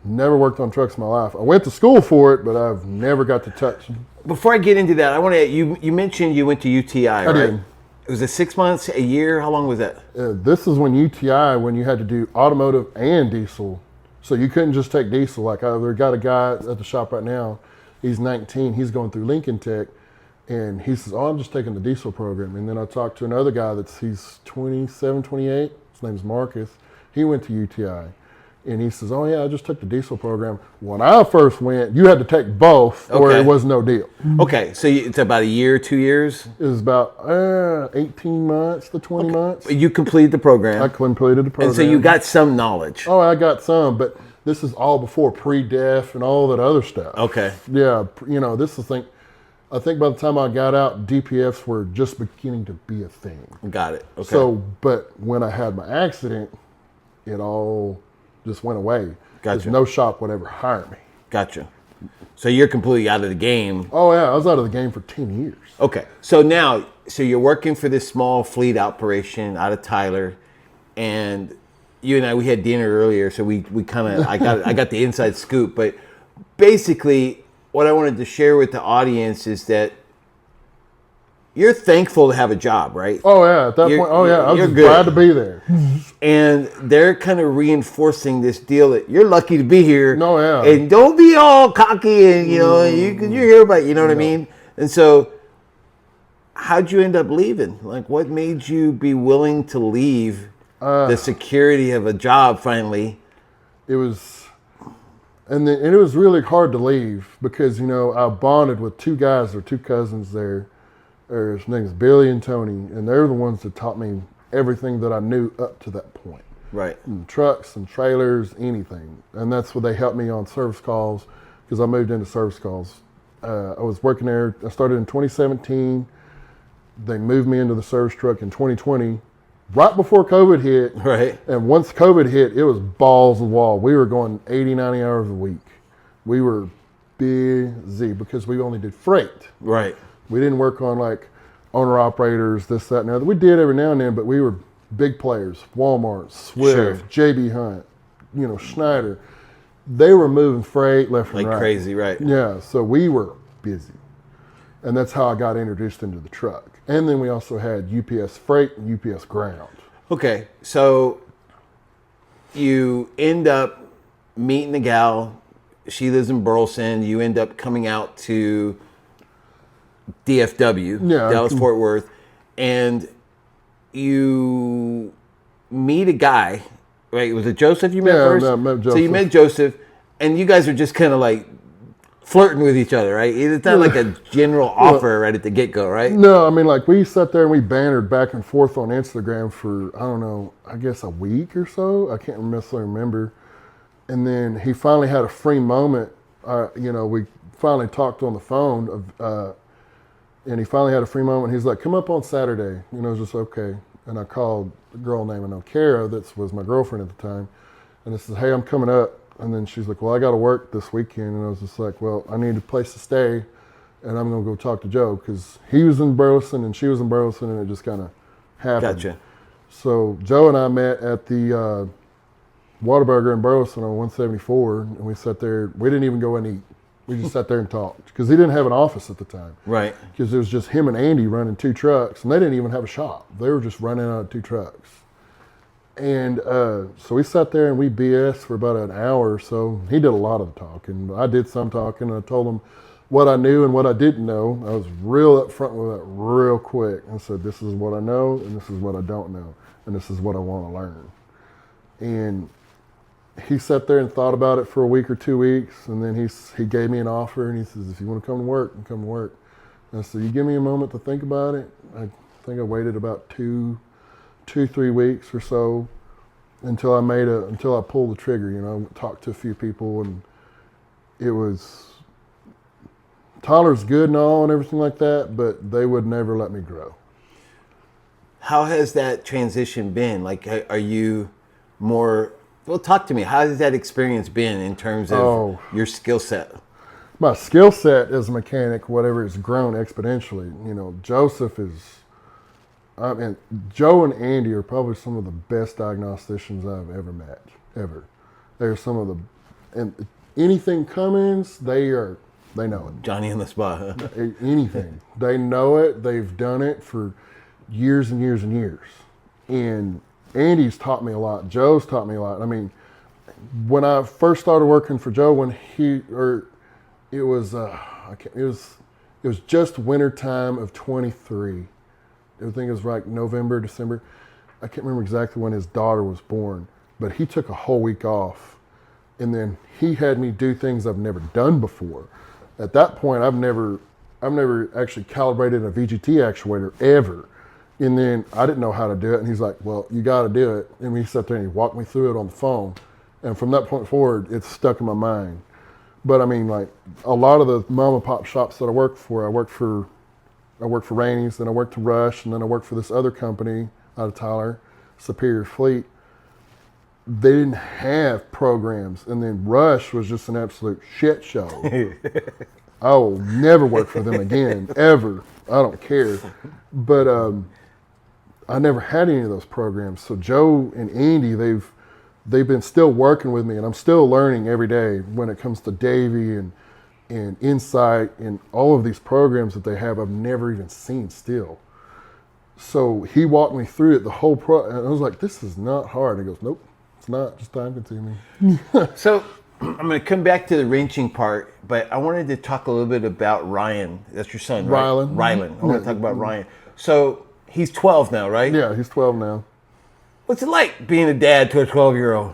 never worked on trucks in my life. I went to school for it, but I've never got to touch them. Before I get into that, I want to, you mentioned you went to UTI, right? I did. It was 6 months, a year? How long was that? This is when UTI, when you had to do automotive and diesel. So you couldn't just take diesel. Like I got a guy at the shop right now. He's 19. He's going through Lincoln Tech. And he says, I'm just taking the diesel program. And then I talked to another guy he's 27, 28. His name's Marcus. He went to UTI. And he says, oh yeah, I just took the diesel program. When I first went, you had to take both or it was no deal. Okay, so it's about a year, 2 years? It was about 18 months to 20 months. You completed the program. I completed the program. And so you got some knowledge. Oh, I got some, but this is all before pre-def and all that other stuff. Okay. Yeah, this is I think by the time I got out, DPFs were just beginning to be a thing. Got it. Okay. So, but when I had my accident, it all just went away. Gotcha. No shop would ever hire me. Gotcha. So you're completely out of the game. Oh yeah, I was out of the game for 10 years. Okay. So now, you're working for this small fleet operation out of Tyler, and you and we had dinner earlier, so we kind of, I got the inside scoop, but basically what I wanted to share with the audience is that you're thankful to have a job, right? Oh yeah, at that point, I was just glad to be there. And they're kind of reinforcing this deal that you're lucky to be here. No, yeah. And don't be all cocky and, you're here about, you know what I mean? And so how'd you end up leaving? Like, what made you be willing to leave the security of a job finally? It was, and it was really hard to leave because, I bonded with two guys or two cousins there. His name's Billy and Tony, and they're the ones that taught me everything that I knew up to that point. Right. And trucks and trailers, anything. And that's what they helped me on service calls because I moved into service calls. I was working there. I started in 2017. They moved me into the service truck in 2020, right before COVID hit. Right. And once COVID hit, it was balls and wall. We were going 80, 90 hours a week. We were busy because we only did freight. Right. We didn't work on like owner-operators, this, that, and the other. We did every now and then, but we were big players. Walmart, Swift, JB Hunt, Schneider. They were moving freight left and right. Like crazy, right. Yeah, so we were busy. And that's how I got introduced into the truck. And then we also had UPS Freight and UPS Ground. Okay, so you end up meeting the gal. She lives in Burleson. You end up coming out to DFW, Dallas Fort Worth, and you meet a guy. Right? Was it Joseph you met first? Yeah, I met Joseph. So you met Joseph, and you guys are just kind of like flirting with each other, right? It's not like a general offer right at the get-go, right? No, I mean, like, we sat there and we bantered back and forth on Instagram for, I don't know, I guess a week or so. I can't necessarily remember. And then he finally had a free moment. We finally talked on the phone, and he finally had a free moment. He's like, come up on Saturday. I was just okay. And I called a girl named Kara, that was my girlfriend at the time. And I said, hey, I'm coming up. And then she's like, well, I got to work this weekend. And I was just like, well, I need a place to stay. And I'm going to go talk to Joe, because he was in Burleson and she was in Burleson, and it just kind of happened. Gotcha. So Joe and I met at the Whataburger in Burleson on 174, and we sat there. We didn't even go and eat. We just sat there and talked, because he didn't have an office at the time. Right. Because it was just him and Andy running 2 trucks, and they didn't even have a shop. They were just running out of 2 trucks. And so we sat there and we BS for about an hour or so. He did a lot of the talking. I did some talking, and I told him what I knew and what I didn't know. I was real upfront with that real quick. I said, this is what I know, and this is what I don't know, and this is what I want to learn. And he sat there and thought about it for a week or 2 weeks, and then he gave me an offer, and he says, if you want to come to work, you come to work. And I said, you give me a moment to think about it. I think I waited about 2-3 weeks or so until I pulled the trigger. Talked to a few people, and it was, Tyler's good and all and everything like that, but they would never let me grow. How has that transition been? Like, are you more, well, talk to me. How has that experience been in terms of your skill set? My skill set as a mechanic, whatever, has grown exponentially. Joseph is, Joe and Andy are probably some of the best diagnosticians I've ever met, ever. They're some of the, and anything Cummins, they know it. Johnny on the spot. Anything. They know it. They've done it for years and years and years. And Andy's taught me a lot. Joe's taught me a lot. I mean, when I first started working for Joe, it was just winter time of 23. I think it was like November, December. I can't remember exactly when his daughter was born, but he took a whole week off, and then he had me do things I've never done before. At that point, I've never actually calibrated a VGT actuator ever. And then I didn't know how to do it, and he's like, well, you got to do it. And he sat there and he walked me through it on the phone. And from that point forward, it's stuck in my mind. But I mean, like, a lot of the mom and pop shops that I worked for Rainey's, then I worked for Rush, and then I worked for this other company out of Tyler, Superior Fleet. They didn't have programs, and then Rush was just an absolute shit show. I will never work for them again, ever. I don't care. But I never had any of those programs. So Joe and Andy, they've been still working with me, and I'm still learning every day when it comes to Davey and Insight and all of these programs that they have I've never even seen still. So he walked me through it, the whole and I was like, this is not hard. And he goes, nope, it's not, just time consuming. So I'm going to come back to the wrenching part, but I wanted to talk a little bit about Ryan. That's your son, right? Rylan. I want to talk about Ryan. So he's 12 now, right? Yeah, he's 12 now. What's it like being a dad to a 12-year-old?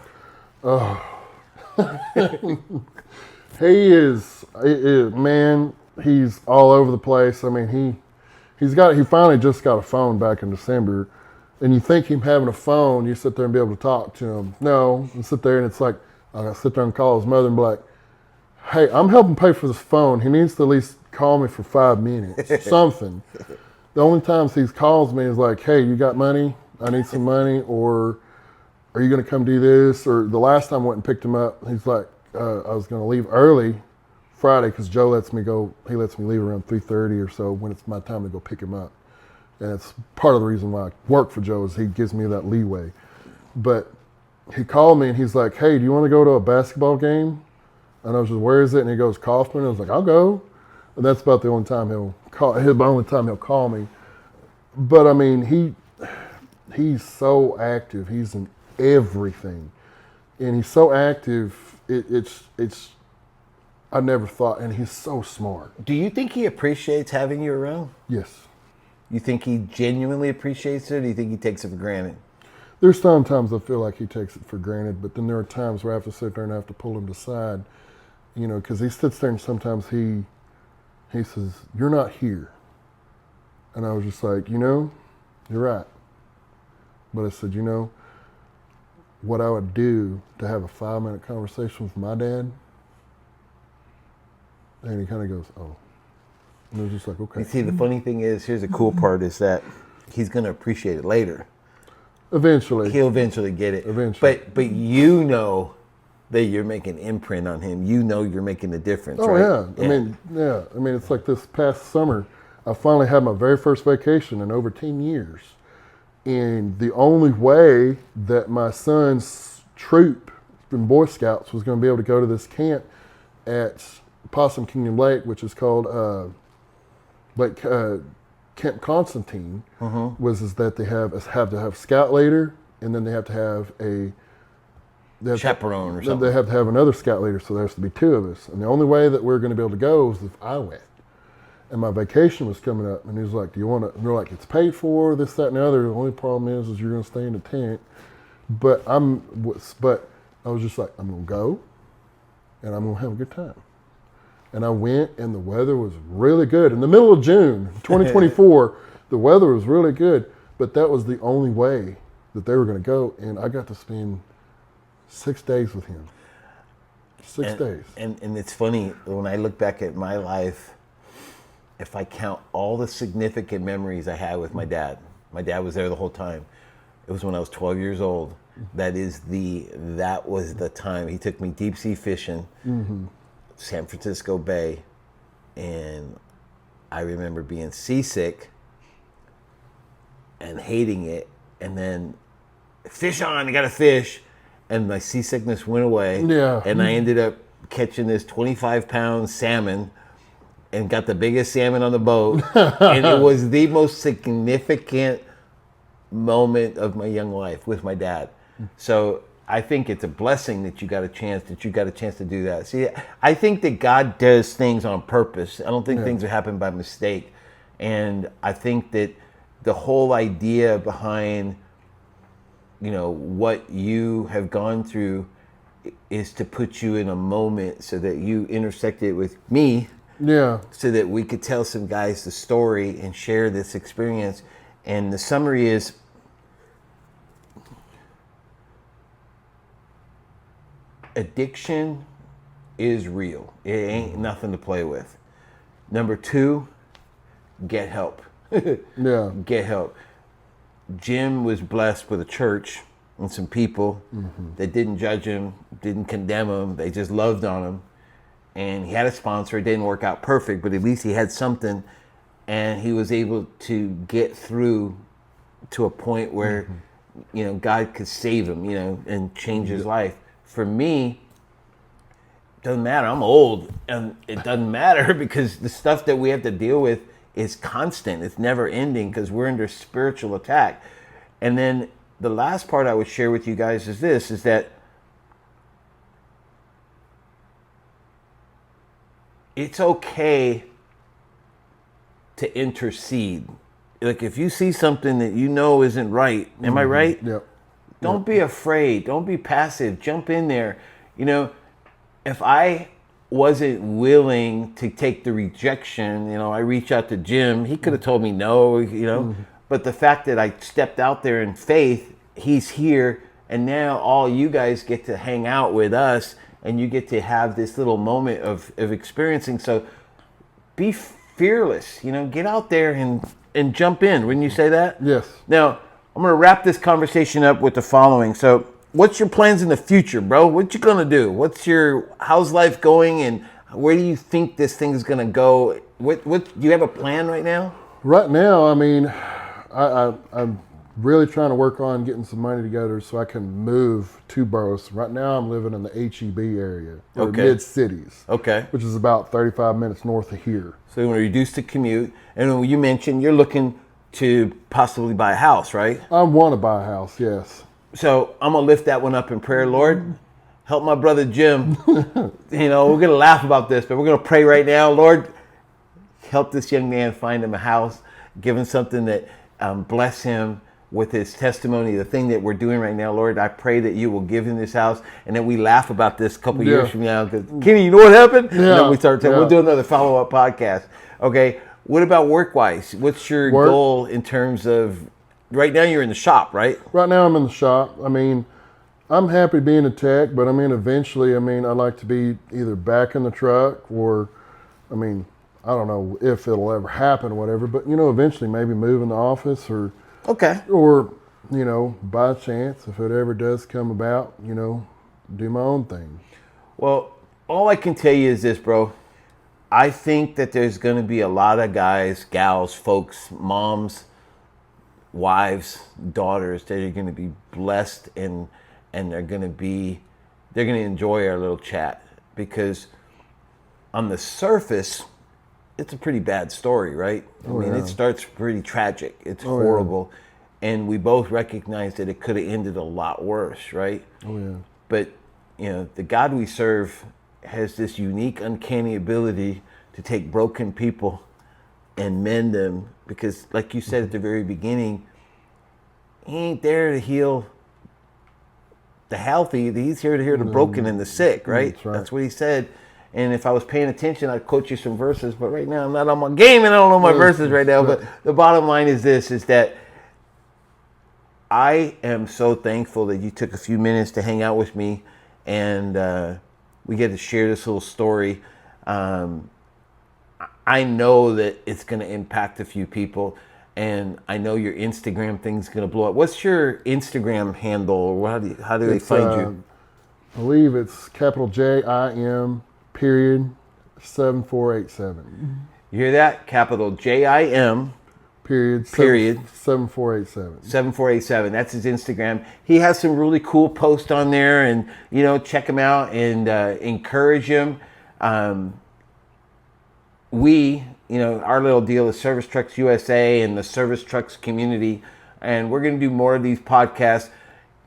He is, man, he's all over the place. I mean, he finally just got a phone back in December, and you think him having a phone, you sit there and be able to talk to him. No, you sit there and it's like, I gotta sit there and call his mother and be like, hey, I'm helping pay for this phone. He needs to at least call me for 5 minutes, something. The only times he calls me is like, hey, you got money? I need some money, or are you gonna come do this? Or the last time I went and picked him up, he's like, I was going to leave early Friday because Joe lets me leave around 3:30 or so when it's my time to go pick him up. And it's part of the reason why I work for Joe is he gives me that leeway. But he called me and he's like, hey, do you want to go to a basketball game? And I was just, where is it? And he goes, Kaufman. I was like, I'll go. And that's about the only time he'll call. The only time he'll call me. But I mean, he's so active. He's in everything, and he's so active. It's. I never thought, and he's so smart. Do you think he appreciates having you around? Yes. You think he genuinely appreciates it, or do you think he takes it for granted? There's sometimes I feel like he takes it for granted, but then there are times where I have to sit there and I have to pull him aside, because he sits there and sometimes he says, "You're not here," and I was just like, you're right. But I said, what I would do to have a 5-minute conversation with my dad, and he kind of goes, "Oh," and I was just like, okay. You see, the funny thing is, here's the cool part, is that he's going to appreciate it later. Eventually. He'll eventually get it. Eventually. But you know that you're making an imprint on him. You know you're making a difference, Oh, right? yeah. I mean, it's like this past summer, I finally had my very first vacation in over 10 years. And the only way that my son's troop in Boy Scouts was going to be able to go to this camp at Possum Kingdom Lake, which is called Camp Constantine, was that they have to have scout leader, and then they have to have a Chaperone or something. They have to have another scout leader, so there has to be 2 of us. And the only way that we're going to be able to go is if I went. And my vacation was coming up, and he was like, "Do you want to?" And they're like, "It's paid for, this, that, and the other. The only problem is you're going to stay in the tent." But I was just like, I'm going to go, and I'm going to have a good time. And I went, and the weather was really good. In the middle of June, 2024, the weather was really good. But that was the only way that they were going to go, and I got to spend 6 days with him. 6 days. And it's funny, when I look back at my life, if I count all the significant memories I had with my dad was there the whole time. It was when I was 12 years old. That was the time. He took me deep sea fishing, San Francisco Bay, and I remember being seasick and hating it, and then fish on, you gotta fish, and my seasickness went away. Yeah. And I ended up catching this 25-pound salmon and got the biggest salmon on the boat. And it was the most significant moment of my young life with my dad. So I think it's a blessing that you got a chance to do that. See, I think that God does things on purpose. I don't think things are happening by mistake. And I think that the whole idea behind, what you have gone through is to put you in a moment so that you intersected with me. Yeah. So that we could tell some guys the story and share this experience. And the summary is, addiction is real. It ain't nothing to play with. Number 2, get help. Yeah. Get help. Jim was blessed with a church and some people that didn't judge him, didn't condemn him. They just loved on him. And he had a sponsor. It didn't work out perfect, but at least he had something. And he was able to get through to a point where, God could save him, and change his life. For me, it doesn't matter. I'm old, and it doesn't matter because the stuff that we have to deal with is constant. It's never ending because we're under spiritual attack. And then the last part I would share with you guys is this, is that it's okay to intercede. Like if you see something that isn't right, am I right? Yep. Don't be afraid. Don't be passive. Jump in there. If I wasn't willing to take the rejection, I reached out to Jim. He could have told me no, But the fact that I stepped out there in faith, he's here, and now all you guys get to hang out with us, and you get to have this little moment of experiencing. So be fearless. Get out there and jump in. Wouldn't you say that? Yes. Now, I'm going to wrap this conversation up with the following. So, what's your plans in the future, bro? What you going to do? How's life going, and where do you think this thing is going to go? What do you have a plan right now? Right now, I mean, I'm really trying to work on getting some money together so I can move to Burleson. Right now I'm living in the HEB area, or mid-cities, which is about 35 minutes north of here. So you want to reduce the commute. And you mentioned you're looking to possibly buy a house, right? I want to buy a house, yes. So I'm going to lift that one up in prayer. Lord, help my brother Jim. We're going to laugh about this, but we're going to pray right now. Lord, help this young man find him a house, give him something that bless him with his testimony, the thing that we're doing right now. Lord, I pray that you will give him this house, and then we laugh about this a couple years from now. Because Kenny, you know what happened? And then we start talking. We'll do another follow-up podcast. Okay. What about work-wise? What's your goal in terms of, right now you're in the shop, right? Right now I'm in the shop. I mean, I'm happy being a tech, but I mean, eventually, I'd like to be either back in the truck or, I don't know if it'll ever happen or whatever, but, eventually maybe move in the office or, by chance, if it ever does come about, do my own thing. Well, all I can tell you is this, bro. I think that there's going to be a lot of guys, gals, folks, moms, wives, daughters that are going to be blessed and they're going to enjoy our little chat, because on the surface, it's a pretty bad story, right? It starts pretty tragic. It's horrible. And we both recognize that it could have ended a lot worse, right? Oh, yeah. But, the God we serve has this unique, uncanny ability to take broken people and mend them, because like you said at the very beginning, he ain't there to heal the healthy. He's here to heal the broken and the sick, right? That's right. That's what he said. And if I was paying attention, I'd quote you some verses, but right now I'm not on my game and I don't know my verses right now. But the bottom line is this, is that I am so thankful that you took a few minutes to hang out with me, and we get to share this little story. I know that it's going to impact a few people, and I know your Instagram thing's going to blow up. What's your Instagram handle, or how do they find you? I believe it's capital JIM period 7487. You hear that? Capital JIM period 7487. 7487. That's his Instagram. He has some really cool posts on there, and check him out and encourage him. Our little deal is Service Trucks USA and the Service Trucks community, and we're going to do more of these podcasts.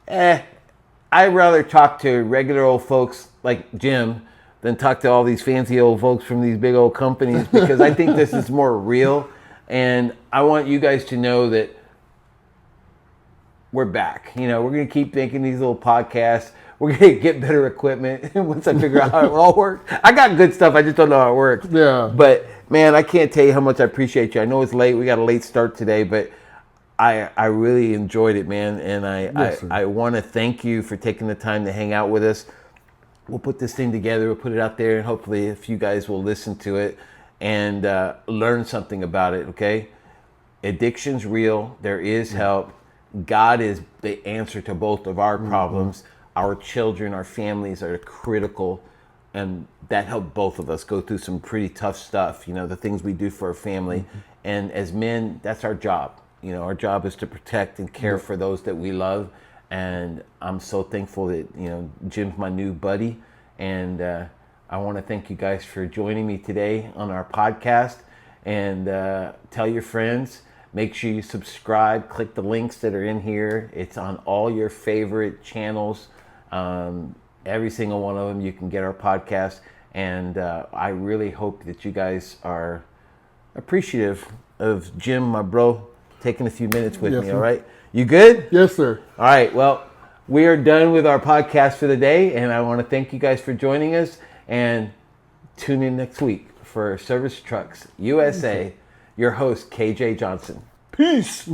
I'd rather talk to regular old folks like Jim than talk to all these fancy old folks from these big old companies, because I think this is more real. And I want you guys to know that we're back. We're going to keep making these little podcasts. We're going to get better equipment once I figure out how it all works. I got good stuff. I just don't know how it works. Yeah. But, man, I can't tell you how much I appreciate you. I know it's late. We got a late start today, but I really enjoyed it, man. And I want to thank you for taking the time to hang out with us. We'll put this thing together. We'll put it out there, and hopefully a few guys will listen to it and learn something about it, okay? Addiction's real. There is help. God is the answer to both of our problems. Our children, our families are critical, and that helped both of us go through some pretty tough stuff, the things we do for our family. And as men, that's our job. Our job is to protect and care for those that we love. And I'm so thankful that, Jim's my new buddy. And I want to thank you guys for joining me today on our podcast. And tell your friends. Make sure you subscribe. Click the links that are in here. It's on all your favorite channels. Every single one of them, you can get our podcast. And I really hope that you guys are appreciative of Jim, my bro, taking a few minutes with me, all right? You good? Yes, sir. All right, well, we are done with our podcast for the day, and I want to thank you guys for joining us, and tune in next week for Service Trucks USA. Your host, KJ Johnson. Peace.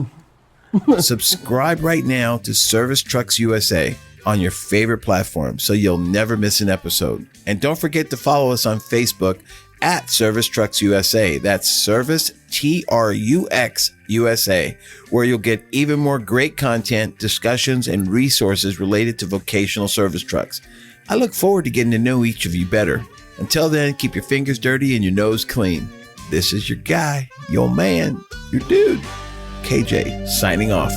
Subscribe right now to Service Trucks USA on your favorite platform so you'll never miss an episode. And don't forget to follow us on Facebook at Service Trucks USA. That's Service Trux USA, where you'll get even more great content, discussions, and resources related to vocational service trucks. I look forward to getting to know each of you better. Until then, keep your fingers dirty and your nose clean. This is your guy, your man, your dude, KJ, signing off.